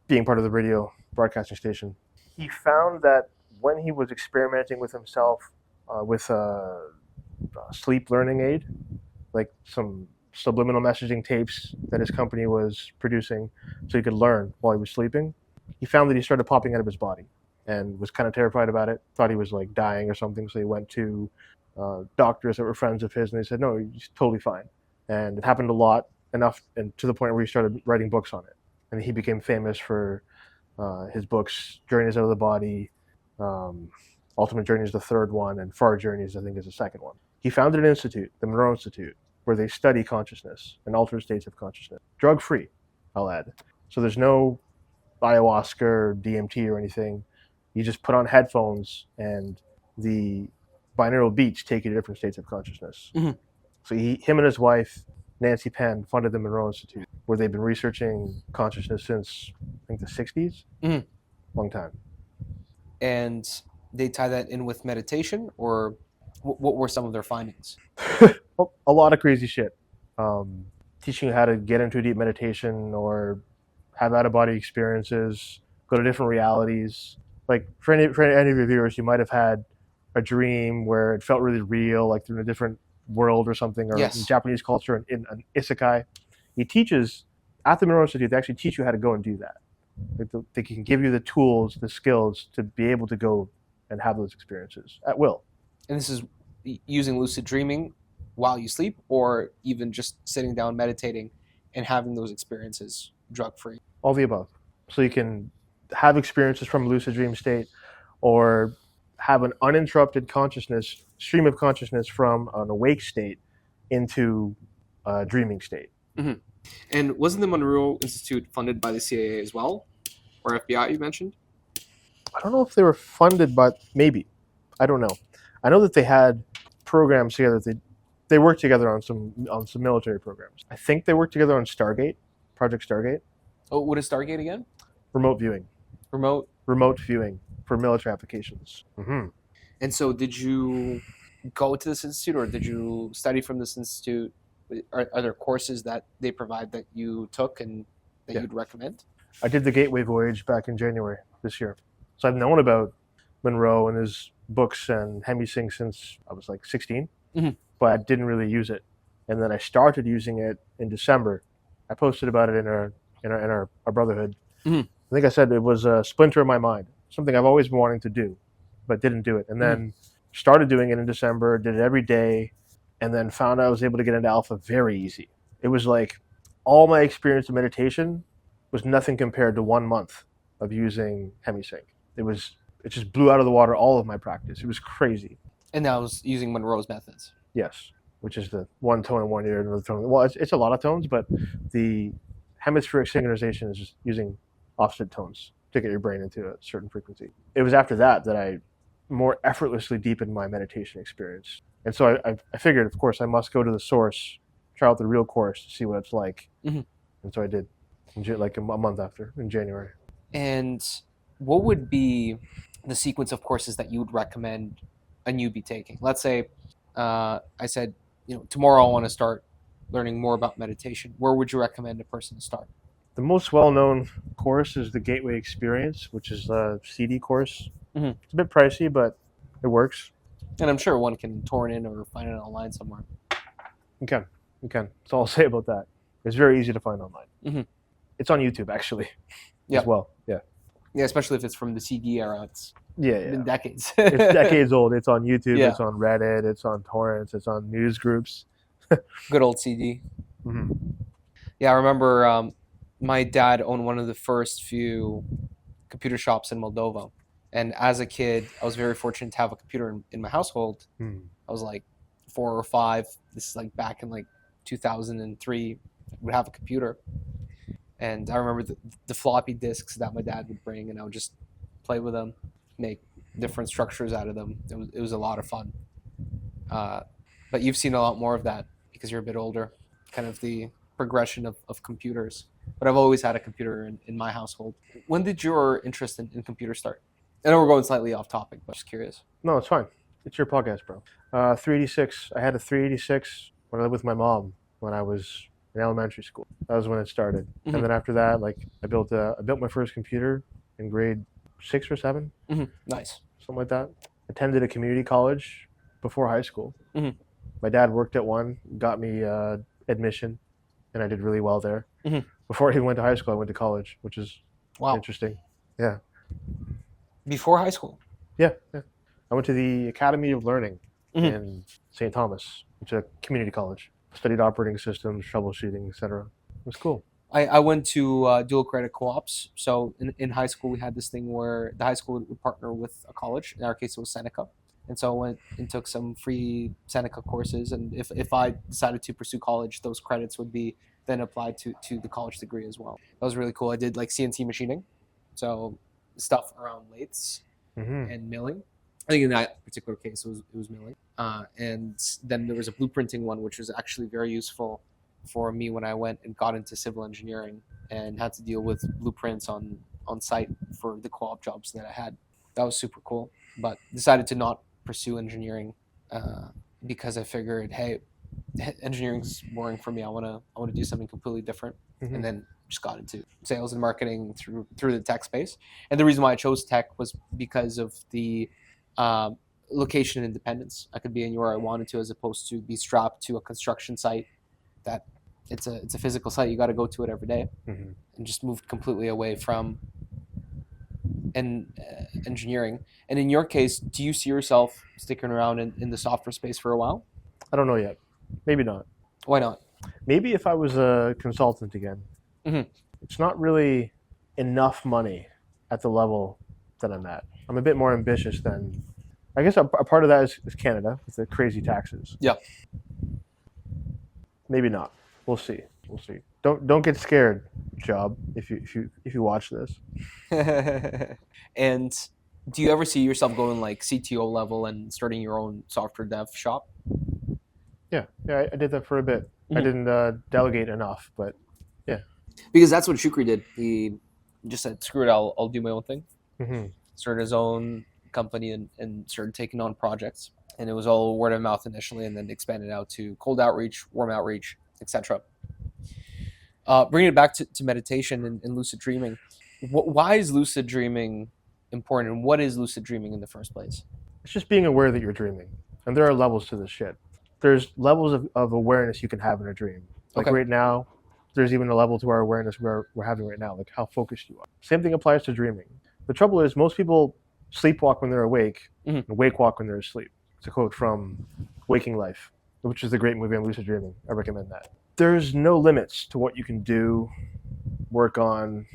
being part of the radio broadcasting station. He found that when he was experimenting with himself with a sleep learning aid, like some subliminal messaging tapes that his company was producing so he could learn while he was sleeping, he found that he started popping out of his body and was kind of terrified about it, thought he was like dying or something. So he went to doctors that were friends of his, and they said, no, he's totally fine. And it happened a lot, enough, and to the point where he started writing books on it. And he became famous for his books, Journeys Out of the Body, Ultimate Journey is the third one, and Far Journeys, I think, is the second one. He founded an institute, the Monroe Institute, where they study consciousness and altered states of consciousness. Drug-free, I'll add. So there's no ayahuasca or DMT or anything. You just put on headphones, and the binaural beats take you to different states of consciousness. Mhm. So him and his wife, Nancy Penn, funded the Monroe Institute, where they've been researching consciousness since, I think, the 60s. Mhm. Long time. And they tie that in with meditation, or what were some of their findings? A lot of crazy shit. Teaching you how to get into deep meditation or have out-of-body experiences, go to different realities. Like for any of your viewers, you might have had a dream where it felt really real, like they're in a different world or something, or Yes. in Japanese culture, in an isekai. He teaches at the Monroe Institute. They actually teach you how to go and do that. They can give you the tools, the skills to be able to go and have those experiences at will. And this is using lucid dreaming while you sleep, or even just sitting down, meditating, and having those experiences drug-free? All the above. So you can have experiences from a lucid dream state, or have an uninterrupted consciousness, stream of consciousness from an awake state into a dreaming state. Mm-hmm. And wasn't the Monroe Institute funded by the CIA as well, or FBI you mentioned? I don't know if they were funded, but maybe. I don't know. I know that they had programs together. They worked together on some military programs. I think they worked together on Stargate, Project Stargate. Oh, what is Stargate again? Remote viewing. Remote Viewing for military applications. Mm-hmm. And so did you go to this institute, or did you study from this institute? Are there courses that they provide that you took and that Yeah. you'd recommend? I did the Gateway Voyage back in January this year. So I've known about Monroe and his books and HemiSync since I was like 16, Mhm. but I didn't really use it. And then I started using it in December. I posted about it in our brotherhood. Mhm. I think I said it was a splinter in my mind, something I've always been wanting to do, but didn't do it. And then started doing it in December, did it every day, and then found out I was able to get into alpha very easy. It was like all my experience in meditation was nothing compared to 1 month of using HemiSync. It just blew out of the water all of my practice. It was crazy. And that was using Monroe's methods. Yes, which is the one tone in one ear, another tone. Well, it's a lot of tones, but the hemispheric synchronization is just using opposite tones to get your brain into a certain frequency. It was after that I more effortlessly deepened my meditation experience. And so I figured, of course, I must go to the source, try out the real course to see what it's like. Mm-hmm. And so I did, like a month after, in January. And what would be the sequence of courses that you would recommend a newbie taking? Let's say I said tomorrow I want to start learning more about meditation, where would you recommend a person to start? The most well-known course is the Gateway Experience, which is a CD course. Mhm. It's a bit pricey, but it works. And I'm sure one can torrent in or find it online somewhere. You can. That's all I'll say about that. It's very easy to find online. Mhm. It's on YouTube, actually, Yep. as well. Yeah. Yeah, especially if it's from the CD era. It's Yeah. been decades. It's decades old. It's on YouTube. Yeah. It's on Reddit. It's on torrents. It's on news groups. Good old CD. Mhm. Yeah, I remember my dad owned one of the first few computer shops in Moldova. And as a kid, I was very fortunate to have a computer in my household. Hmm. I was like 4 or 5. This is like back in like 2003. I would have a computer. And I remember the floppy disks that my dad would bring, and I would just play with them, make different structures out of them. It was a lot of fun. But you've seen a lot more of that because you're a bit older, kind of the progression of computers. But I've always had a computer in my household. When did your interest in computers start? I know we're going slightly off topic, but just curious. No, it's fine. It's your podcast, bro. 386. I had a 386 when I lived with my mom when I was in elementary school. That was when it started. Mhm. And then after that, like I built my first computer in grade 6 or 7, Nice. something like that. Attended a community college before high school. Mhm. My dad worked at one, got me admission, and I did really well there. Mhm. Before I even went to high school, I went to college, which is Wow. interesting. Yeah. Before high school. Yeah. I went to the Academy of Learning Mhm. in St. Thomas, which is a community college. Studied operating systems, troubleshooting, etc. It was cool. I went to dual credit co-ops. So in high school, we had this thing where the high school would partner with a college. In our case, it was Seneca. And so I went and took some free Seneca courses. And if I decided to pursue college, those credits would be then applied to the college degree as well. That was really cool. I did like CNC machining. So stuff around lathes Hmm. and milling. I think in that particular case, it was milling. And then there was a blueprinting one, which was actually very useful for me when I went and got into civil engineering and had to deal with blueprints on site for the co-op jobs that I had. That was super cool, but decided to not pursue engineering because I figured, hey, engineering's boring for me. I wanna do something completely different, Mhm. and then just got into sales and marketing through the tech space. And the reason why I chose tech was because of the location independence. I could be anywhere I wanted to, as opposed to be strapped to a construction site that it's a physical site. You got to go to it every day, Mhm. and just moved completely away from engineering. And in your case, do you see yourself sticking around in the software space for a while? I don't know yet. Maybe not. Why not? Maybe if I was a consultant again. Mhm. It's not really enough money at the level that I'm at. I'm a bit more ambitious than. I guess a part of that is Canada with the crazy taxes. Yeah. Maybe not. We'll see. Don't get scared, job. If you watch this. And do you ever see yourself going like CTO level and starting your own software dev shop? Yeah. I did that for a bit. I Mhm. didn't delegate enough, but Because that's what Shukri did. He just said, "Screw it, I'll do my own thing." mhm. Started his own company and started taking on projects. And it was all word of mouth initially, and then expanded out to cold outreach, warm outreach, etc. Bringing it back to meditation and lucid dreaming, why is lucid dreaming important, and what is lucid dreaming in the first place? It's just being aware that you're dreaming, and there are levels to this shit. There's levels of awareness you can have in a dream. Like Okay. right now, there's even a level to our awareness we're having right now, like how focused you are. Same thing applies to dreaming. The trouble is most people sleepwalk when they're awake Mhm. and wake walk when they're asleep. It's a quote from Waking Life, which is the great movie on lucid dreaming. I recommend that. There's no limits to what you can do, work on,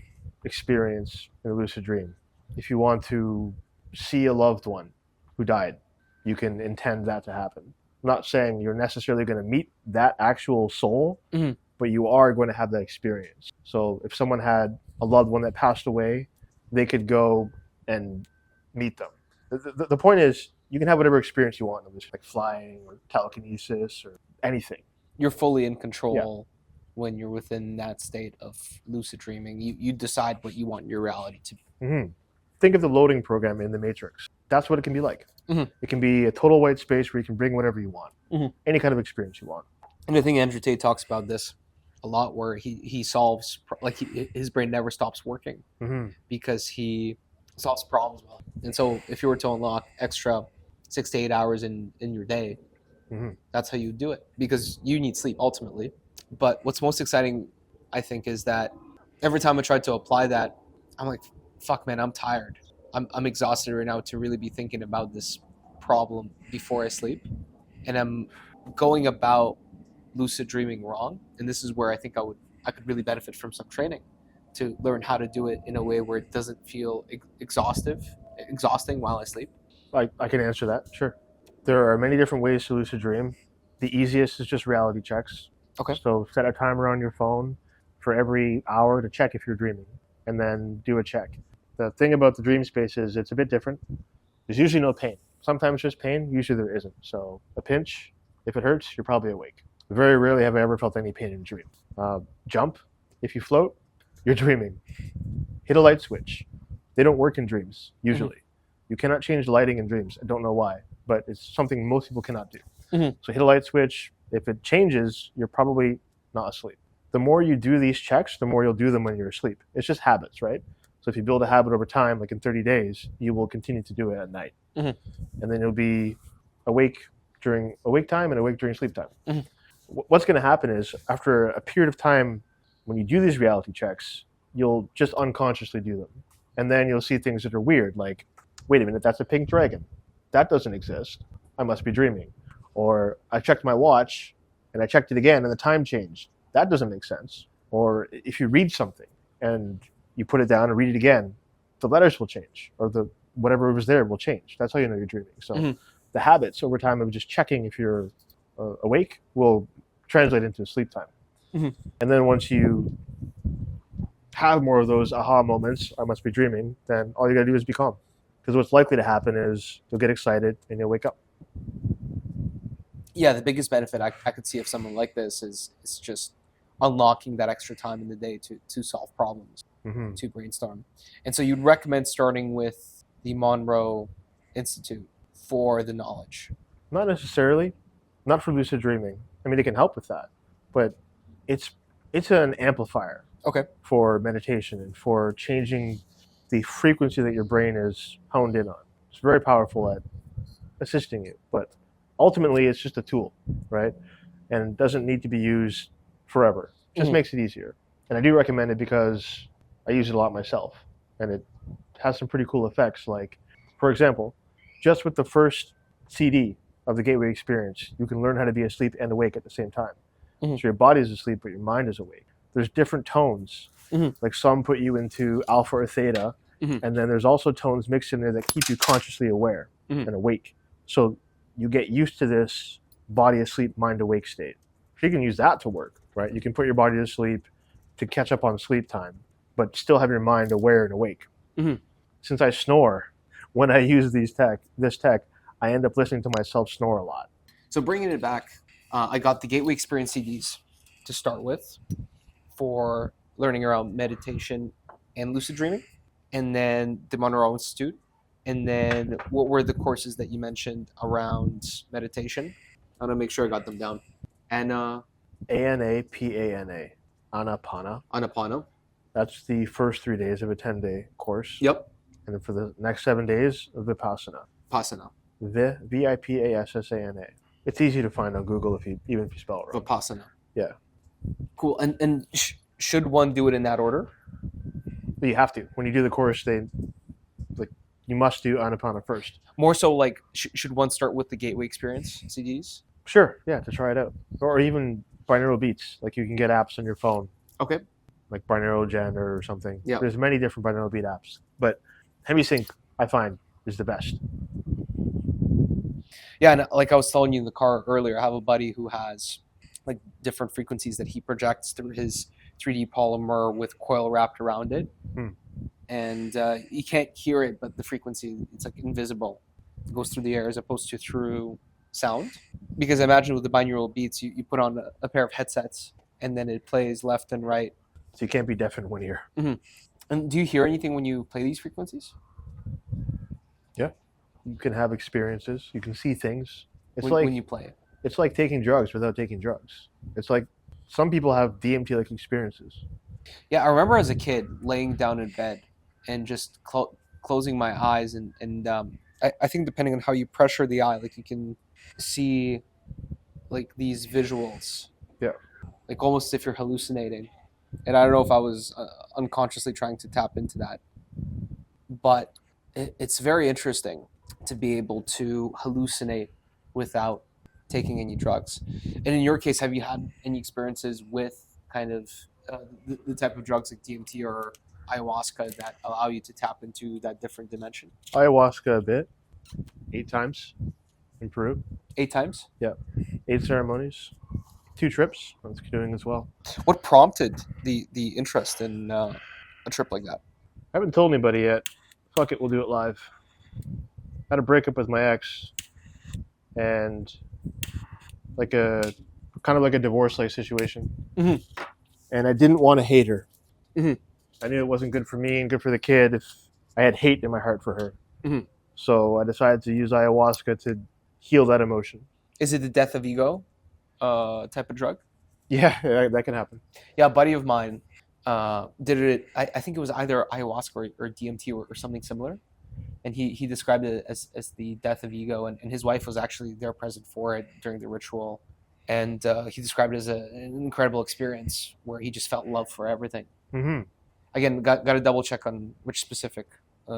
experience in a lucid dream. If you want to see a loved one who died, you can intend that to happen. I'm not saying you're necessarily going to meet that actual soul, Mhm. but you are going to have that experience. So if someone had a loved one that passed away, they could go and meet them. The point is, you can have whatever experience you want, like flying or telekinesis or anything. You're fully in control when you're within that state of lucid dreaming. You decide what you want your reality to be. Mm-hmm. Think of the loading program in the Matrix. That's what it can be like. Mhm. It can be a total white space where you can bring whatever you want, Mhm. any kind of experience you want. And I think Andrew Tate talks about this a lot, where he solves his brain never stops working Hmm. because he solves problems well. And so if you were to unlock extra 6 to 8 hours in your day, Hmm. that's how you do it, because you need sleep ultimately. But what's most exciting, I think, is that every time I try to apply that, I'm like, fuck, man, I'm tired. I'm exhausted right now to really be thinking about this problem before I sleep. And I'm going about lucid dreaming wrong. And this is where I think I could really benefit from some training to learn how to do it in a way where it doesn't feel exhausting while I sleep. I can answer that. Sure. There are many different ways to lucid dream. The easiest is just reality checks. Okay. So set a timer on your phone for every hour to check if you're dreaming, and then do a check. The thing about the dream space is it's a bit different. There's usually no pain. Sometimes there's pain, usually there isn't. So a pinch, if it hurts, you're probably awake. Very rarely have I ever felt any pain in a dream. Jump, if you float, you're dreaming. Hit a light switch. They don't work in dreams, usually. You cannot change lighting in dreams. I don't know why, but it's something most people cannot do. So hit a light switch. If it changes, you're probably not asleep. The more you do these checks, the more you'll do them when you're asleep. It's just habits, right? So if you build a habit over time, like in 30 days, you will continue to do it at night. And then you'll be awake during awake time and awake during sleep time. What's going to happen is after a period of time, when you do these reality checks, you'll just unconsciously do them. And then you'll see things that are weird, like, wait a minute, that's a pink dragon. That doesn't exist. I must be dreaming. Or I checked my watch and I checked it again and the time changed. That doesn't make sense. Or if you read something and you put it down and read it again, the letters will change, or the whatever was there will change. That's how you know you're dreaming. So the habits over time of just checking if you're awake will translate into sleep time. And then once you have more of those aha moments, I must be dreaming, then all you gotta do is be calm. Because what's likely to happen is you'll get excited and you'll wake up. Yeah, the biggest benefit I could see of someone like this is just unlocking that extra time in the day to solve problems, to brainstorm. And so you'd recommend starting with the Monroe Institute for the knowledge. Not necessarily, not for lucid dreaming. I mean, it can help with that, but it's an amplifier for meditation and for changing the frequency that your brain is honed in on. It's very powerful at assisting you, but ultimately it's just a tool, right? And it doesn't need to be used forever. It just makes it easier. And I do recommend it because I use it a lot myself, and it has some pretty cool effects. Like, for example, just with the first CD of the Gateway Experience, you can learn how to be asleep and awake at the same time. So your body is asleep, but your mind is awake. There's different tones. Like some put you into alpha or theta, and then there's also tones mixed in there that keep you consciously aware and awake. So you get used to this body asleep, mind awake state. So you can use that to work, right? You can put your body to sleep to catch up on sleep time, but still have your mind aware and awake. Since I snore, when I use this tech, I end up listening to myself snore a lot. So bringing it back, I got the Gateway Experience CDs to start with for learning around meditation and lucid dreaming, and then the Monroe Institute. And then what were the courses that you mentioned around meditation? I want to make sure I got them down. ANAPANA, Anapana. Anapana. That's the first 3 days of a 10-day course. Yep. And then for the next 7 days, Vipassana. Vipassana. Vipassana. It's easy to find on Google even if you spell it wrong. Vipassana. Yeah. Cool. And should one do it in that order? But you have to. When you do the course, you must do Anapana first. More so, like, should one start with the Gateway Experience CDs? Sure, yeah, to try it out. Or even binaural beats. Like, you can get apps on your phone. Okay. Like binaural gen or something. Yeah. There's many different binaural beat apps. But HemiSync, I find, is the best. Yeah, and like I was telling you in the car earlier, I have a buddy who has like different frequencies that he projects through his 3D polymer with coil wrapped around it. And you can't hear it, but the frequency, it's like invisible. It goes through the air as opposed to through sound. Because imagine with the binaural beats, you put on a pair of headsets and then it plays left and right. So you can't be deaf in one ear. And do you hear anything when you play these frequencies? Yeah. You can have experiences. You can see things. It's when you play it. it's like taking drugs without taking drugs. It's like some people have DMT-like experiences. Yeah, I remember as a kid laying down in bed and just closing my eyes, and I think depending on how you pressure the eye, like you can see like these visuals. Yeah. Like almost if you're hallucinating. And I don't know if I was unconsciously trying to tap into that, but it's very interesting to be able to hallucinate without taking any drugs. And in your case, have you had any experiences with kind of the type of drugs like DMT or ayahuasca that allow you to tap into that different dimension? Ayahuasca a bit, 8 times in Peru. 8 times? 8 ceremonies, 2 trips I was doing as well. What prompted the interest in a trip like that? I haven't told anybody yet. Fuck it, we'll do it live. I had a breakup with my ex, and kind of like a divorce-like situation. Mhm. And I didn't want to hate her. Mhm. I knew it wasn't good for me and good for the kid if I had hate in my heart for her. Mhm. So I decided to use ayahuasca to heal that emotion. Is it the death of ego type of drug? Yeah, that can happen. Yeah, a buddy of mine did it. I think it was either ayahuasca or DMT or something similar. And he described it as the death of ego. And his wife was actually there present for it during the ritual. And he described it as an incredible experience where he just felt love for everything. Mm-hmm. Again, got to double check on which specific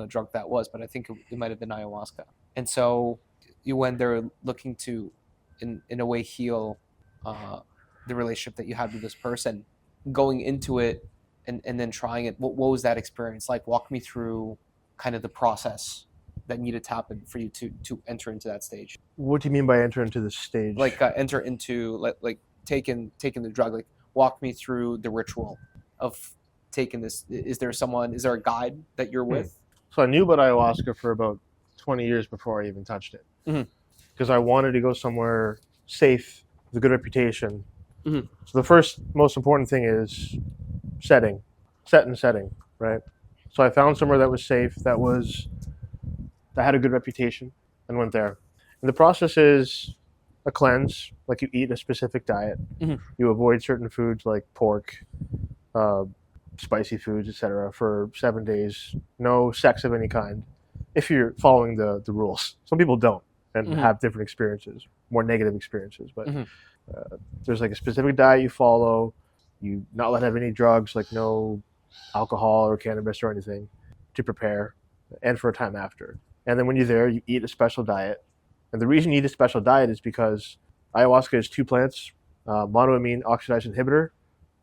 drug that was, but I think it might have been ayahuasca. And so you went there looking to, in a way, heal the relationship that you had with this person. Going into it and then trying it, what was that experience like? Walk me through kind of the process that needed to happen for you to enter into that stage. What do you mean by enter into the stage? Like enter into like taking the drug. Like walk me through the ritual of taking this. Is there a guide that you're with? So I knew about ayahuasca for about 20 years before I even touched it. Mhm. Because I wanted to go somewhere safe with a good reputation. Mhm. So the first most important thing is set and setting, right? So I found somewhere that was safe, that had a good reputation, and went there. And the process is a cleanse, like you eat a specific diet. Mhm. You avoid certain foods like pork, spicy foods, etc. for 7 days. No sex of any kind, if you're following the rules. Some people don't and Mhm. have different experiences, more negative experiences. But Mhm. there's like a specific diet you follow. You not allowed to have any drugs, like no alcohol or cannabis or anything, to prepare and for a time after. And then when you're there, you eat a special diet. And the reason you eat a special diet is because ayahuasca is 2 plants, monoamine oxidase inhibitor,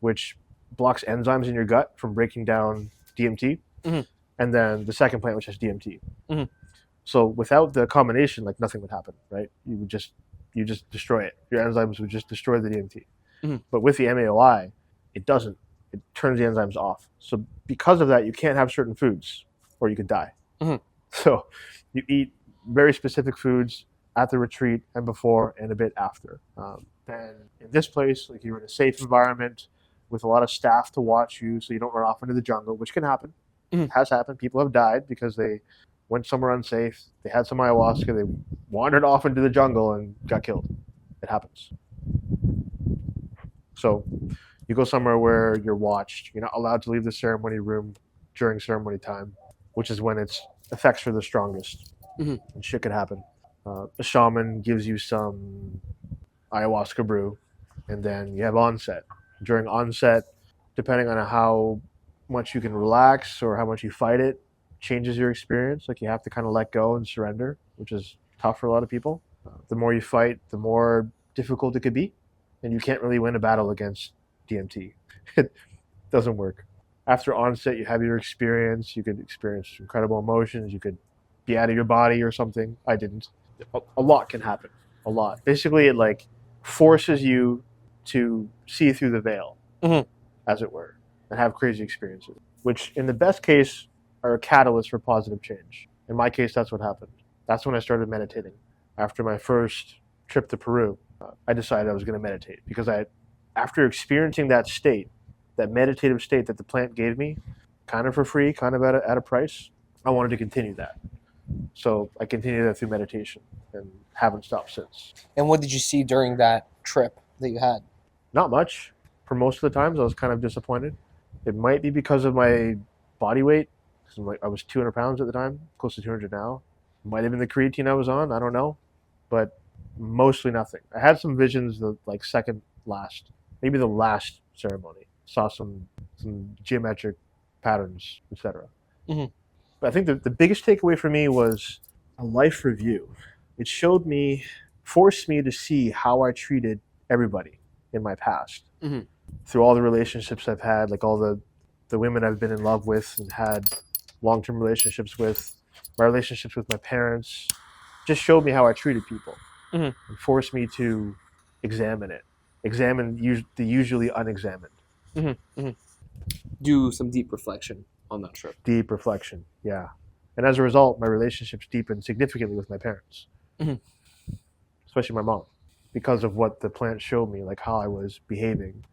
which blocks enzymes in your gut from breaking down DMT, Mhm. and then the second plant, which has DMT. Mhm. So without the combination, like nothing would happen, right? You just destroy it. Your enzymes would just destroy the DMT. Mhm. But with the MAOI, it doesn't. It turns the enzymes off. So because of that, you can't have certain foods, or you could die. Mhm. So you eat very specific foods at the retreat and before and a bit after. And in this place, like you're in a safe environment with a lot of staff to watch you, so you don't run off into the jungle, which can happen. Mhm. It has happened. People have died because they went somewhere unsafe. They had some ayahuasca. They wandered off into the jungle and got killed. It happens. So you go somewhere where you're watched. You're not allowed to leave the ceremony room during ceremony time, which is when its effects are the strongest. Mhm. And shit could happen. A shaman gives you some ayahuasca brew, and then you have onset. During onset, depending on how much you can relax or how much you fight it, changes your experience. Like you have to kind of let go and surrender, which is tough for a lot of people. The more you fight, the more difficult it could be, and you can't really win a battle against DMT. It doesn't work. After onset, you have your experience. You could experience incredible emotions. You could be out of your body or something. I didn't. A lot can happen. A lot. Basically, it like forces you to see through the veil, Mhm. as it were, and have crazy experiences, which in the best case are a catalyst for positive change. In my case, that's what happened. That's when I started meditating. After my first trip to Peru, I decided I was going to meditate because after experiencing that state, that meditative state that the plant gave me, kind of for free, kind of at a price, I wanted to continue that. So I continued that through meditation and haven't stopped since. And what did you see during that trip that you had? Not much. For most of the times, I was kind of disappointed. It might be because of my body weight. I was 200 pounds at the time, close to 200 now. Might have been the creatine I was on. I don't know. But mostly nothing. I had some visions the second last, maybe the last ceremony. Saw some geometric patterns, etc. Mhm. But I think the biggest takeaway for me was a life review. It forced me to see how I treated everybody in my past. Mhm. Through all the relationships I've had, like all the women I've been in love with and had long-term relationships with, my relationships with my parents, just showed me how I treated people. Mhm. And forced me to examine the usually unexamined. Do some deep reflection on that trip. Deep reflection, yeah. And as a result, my relationships deepened significantly with my parents, Mhm. especially my mom, because of what the plant showed me, like how I was behaving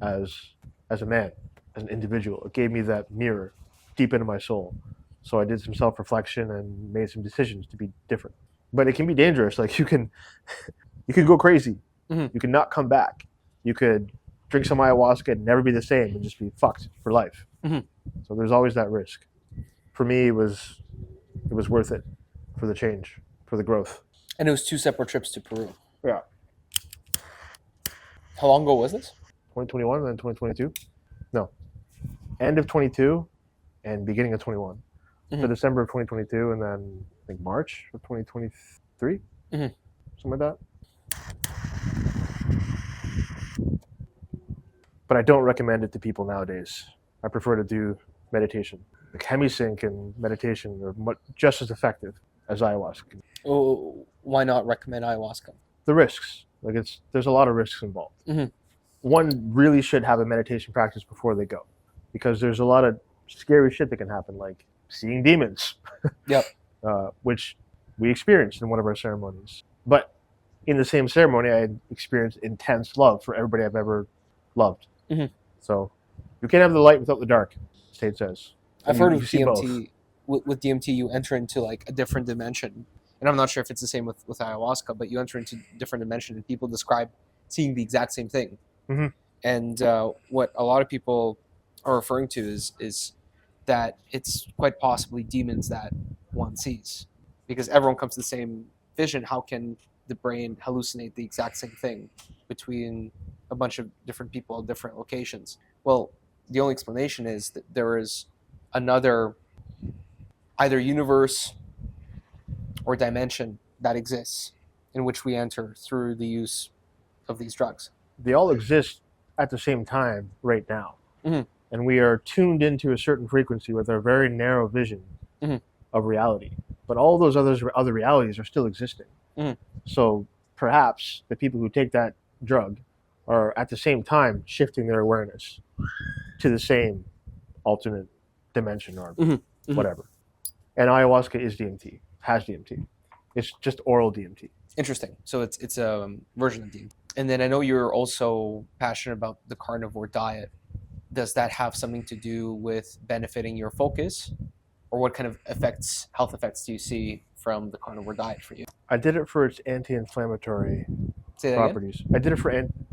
as a man, as an individual. It gave me that mirror deep into my soul. So I did some self-reflection and made some decisions to be different. But it can be dangerous. Like you can go crazy. Mhm. You can not come back. You could drink some ayahuasca and never be the same and just be fucked for life. Mhm. So there's always that risk. For me, it was worth it for the change, for the growth. And it was 2 separate trips to Peru. Yeah. How long ago was this? 2021 and then 2022. No. End of 22 and beginning of 21. So Mhm. December of 2022 and then I think March of 2023. Mhm. Something like that. But I don't recommend it to people nowadays. I prefer to do meditation. Like hemisync and meditation are just as effective as ayahuasca. Oh, why not recommend ayahuasca? The risks, there's a lot of risks involved. Mhm. One really should have a meditation practice before they go, because there's a lot of scary shit that can happen, like seeing demons. Yep. Which we experienced in one of our ceremonies. But in the same ceremony, I had experienced intense love for everybody I've ever loved. Mhm. So you can't have the light without the dark, State says. I've And heard you with see DMT. With DMT, you enter into like a different dimension, and I'm not sure if it's the same with ayahuasca, but you enter into a different dimension, and people describe seeing the exact same thing. Mhm. And what a lot of people are referring to is that it's quite possibly demons that one sees, because everyone comes to the same vision. How can the brain hallucinate the exact same thing between a bunch of different people at different locations? Well, the only explanation is that there is another either universe or dimension that exists in which we enter through the use of these drugs. They all exist at the same time right now. Mhm. And we are tuned into a certain frequency with our very narrow vision Mhm. of reality. But all those other realities are still existing. Mhm. So perhaps the people who take that drug are at the same time shifting their awareness to the same alternate dimension or Mhm. Mhm. whatever. And ayahuasca is DMT, has DMT. It's just oral DMT. Interesting. So it's a version of DMT. And then I know you're also passionate about the carnivore diet. Does that have something to do with benefiting your focus, or what kind of health effects do you see from the carnivore diet for you? I did it for its anti-inflammatory Say that again? properties. I did it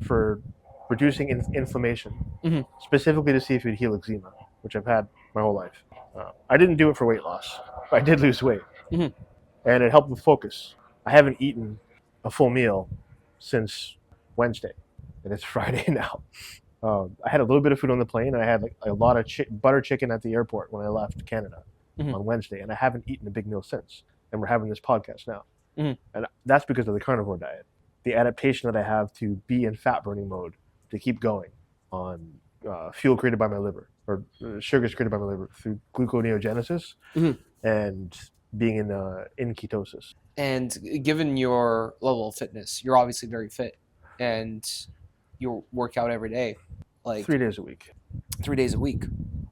for reducing inflammation, Mhm. specifically to see if it would heal eczema, which I've had my whole life. I didn't do it for weight loss. I did lose weight, Mhm. and it helped with focus. I haven't eaten a full meal since Wednesday, and it's Friday now. I had a little bit of food on the plane, and I had like a lot of butter chicken at the airport when I left Canada Mhm. on Wednesday, and I haven't eaten a big meal since. And we're having this podcast now, Mhm. and that's because of the carnivore diet. The adaptation that I have to be in fat burning mode to keep going on fuel created by my liver, or sugars created by my liver through gluconeogenesis, Mhm. and being in ketosis. And given your level of fitness, you're obviously very fit, and you work out every day, like 3 days a week. 3 days a week.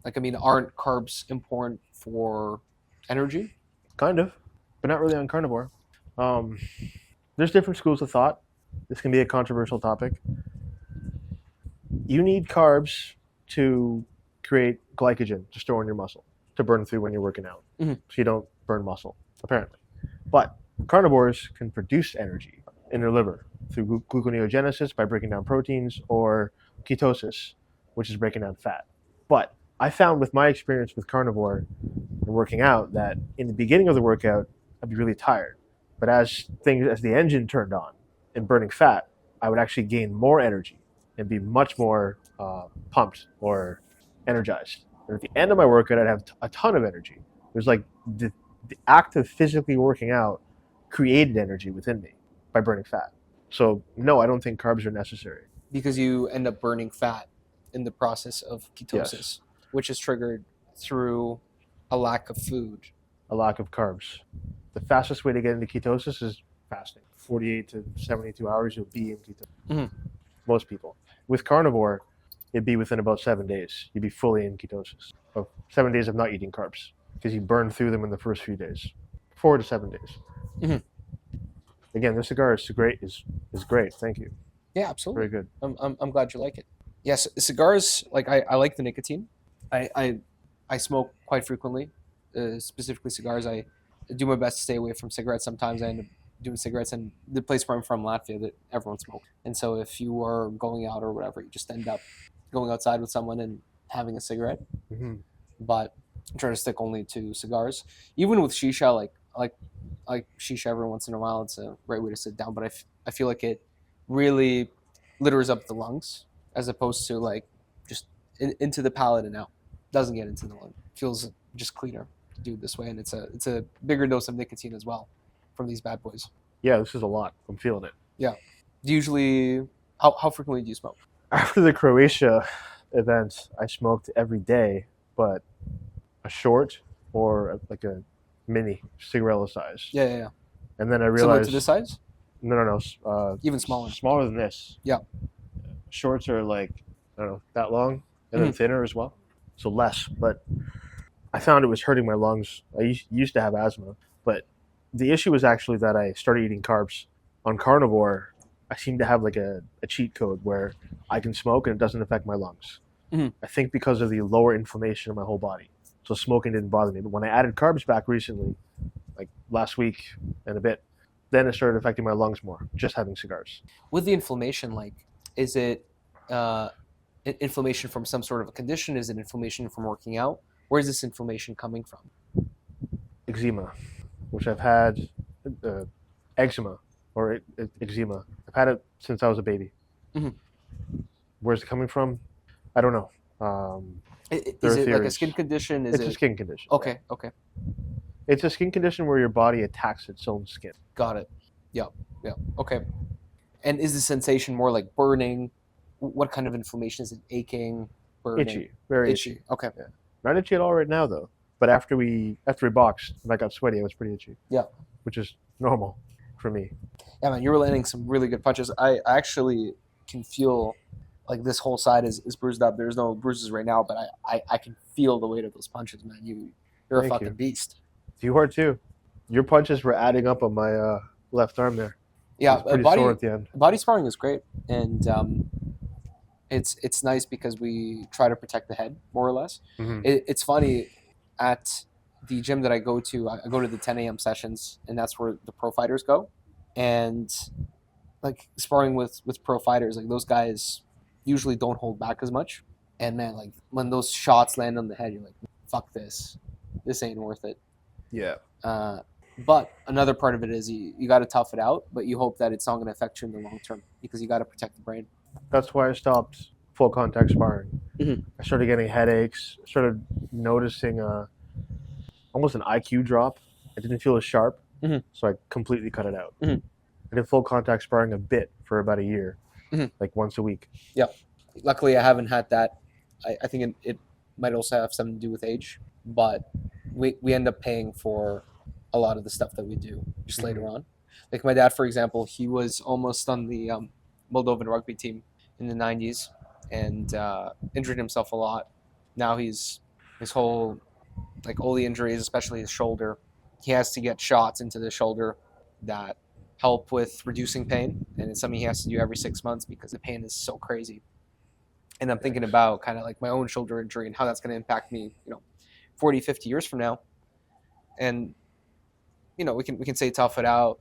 Like, I mean, aren't carbs important for energy? Kind of, but not really on carnivore. There's different schools of thought. This can be a controversial topic. You need carbs to create glycogen to store in your muscle, to burn through when you're working out, Mhm. so you don't burn muscle. apparently. But carnivores can produce energy in their liver through gluconeogenesis by breaking down proteins, or ketosis, which is breaking down fat. But I found with my experience with carnivore and working out that in the beginning of the workout, I'd be really tired. But as the engine turned on and burning fat, I would actually gain more energy and be much more pumped or energized. And at the end of my workout, I'd have a ton of energy. It was like the act of physically working out created energy within me by burning fat. So no, I don't think carbs are necessary. Because you end up burning fat in the process of ketosis, Yes. which is triggered through a lack of food. A lack of carbs. The fastest way to get into ketosis is fasting. 48 to 72 hours, you'll be in ketosis. Mhm. Most people. With carnivore, it'd be within about 7 days. You'd be fully in ketosis. Of 7 days of not eating carbs, because you burn through them in the first few days. 4 to 7 days. Mhm. Again, this cigar is great. Is great. Thank you. Yeah, absolutely. Very good. I'm glad you like it. Yes, cigars, like I like the nicotine. I smoke quite frequently, specifically cigars. I do my best to stay away from cigarettes. Sometimes I end up doing cigarettes, and the place where I'm from, Latvia, that everyone smokes. And so if you are going out or whatever, you just end up going outside with someone and having a cigarette. Mm-hmm. But I try to stick only to cigars. Even with shisha, I like shisha every once in a while. It's a great way to sit down, but I feel like it really litters up the lungs as opposed to like just into the palate and out. Doesn't get into the lung. Feels just cleaner to do it this way, and it's a bigger dose of nicotine as well from these bad boys. Yeah, this is a lot. I'm feeling it. Do you usually how frequently do you smoke? After the Croatia event, I smoked every day, but a short or like a mini cigarella size. Yeah. And then I Similar realized to this size? no. Even smaller. Smaller than this. Yeah. Shorts are like, I don't know, that long, and then thinner as well. So less. But I found it was hurting my lungs. I used to have asthma, but the issue was actually that I started eating carbs. On carnivore, I seem to have like a cheat code where I can smoke and it doesn't affect my lungs. Mhm. I think because of the lower inflammation in my whole body. So smoking didn't bother me. But when I added carbs back recently, like last week and a bit, then it started affecting my lungs more, just having cigars. With the inflammation, like, is it inflammation from some sort of a condition? Is it inflammation from working out? Where is this inflammation coming from? Eczema, which I've had, eczema or eczema. I've had it since I was a baby. Mhm. Where's it coming from? I don't know. Is There are it like a theories. skin condition? Is It's it a skin condition. okay? It's a skin condition where your body attacks its own skin. Got it. Yeah. Okay. And is the sensation more like burning? What kind of inflammation is it? Aching, burning, Itchy, very itchy. itchy. Okay. Not itchy at all right now though. But after we boxed and I got sweaty, I was pretty itchy. Yeah. Which is normal for me. Yeah, man, you were landing some really good punches. I actually can feel like this whole side is bruised up. There's no bruises right now, but I can feel the weight of those punches, man. You're a Thank fucking you. beast. You are too. Your punches were adding up on my left arm there. Yeah, It was pretty sore at the end. body sparring is great, and it's nice because we try to protect the head more or less. Mhm. It's funny at the gym that I go to. I go to the 10 a.m. sessions, and that's where the pro fighters go. And like sparring with pro fighters, like those guys usually don't hold back as much. And man, like when those shots land on the head, you're like, "Fuck this! This ain't worth it." Yeah. But another part of it is you got to tough it out, but you hope that it's not going to affect you in the long term because you got to protect the brain. That's why I stopped full contact sparring. Mhm. I started getting headaches. Started noticing almost an IQ drop. I didn't feel as sharp, Mhm. so I completely cut it out. Mhm. I did full contact sparring a bit for about a year, Mhm. like once a week. Luckily, I haven't had that. I think it might also have something to do with age, but we end up paying for a lot of the stuff that we do just later on. Like my dad, for example, he was almost on the Moldovan rugby team in the 90s and injured himself a lot. Now his whole, like all the injuries, especially his shoulder, he has to get shots into the shoulder that help with reducing pain. And it's something he has to do every 6 months because the pain is so crazy. And I'm thinking about kind of like my own shoulder injury and how that's going to impact me, 40, 50 years from now. And we can say tough it out.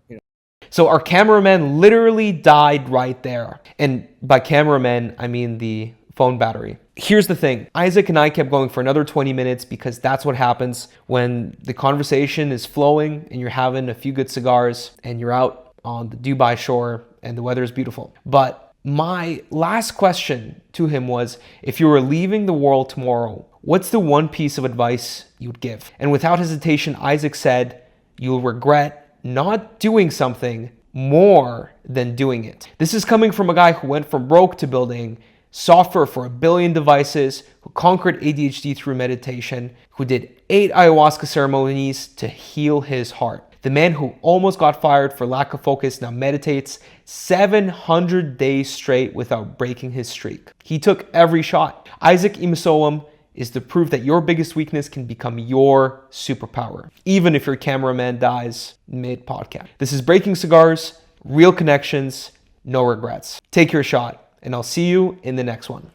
So our cameraman literally died right there. And by cameraman, I mean the phone battery. Here's the thing. Isaac and I kept going for another 20 minutes because that's what happens when the conversation is flowing and you're having a few good cigars and you're out on the Dubai shore and the weather is beautiful. But my last question to him was, if you were leaving the world tomorrow, what's the one piece of advice you would give? And without hesitation, Isaac said, you'll regret not doing something more than doing it. This is coming from a guy who went from broke to building software for 1 billion devices, who conquered ADHD through meditation, who did 8 ayahuasca ceremonies to heal his heart. The man who almost got fired for lack of focus now meditates 700 days straight without breaking his streak. He took every shot. Isaac Emesowum is the proof that your biggest weakness can become your superpower, even if your cameraman dies mid-podcast. This is Breaking Cigars, real connections, no regrets. Take your shot, and I'll see you in the next one.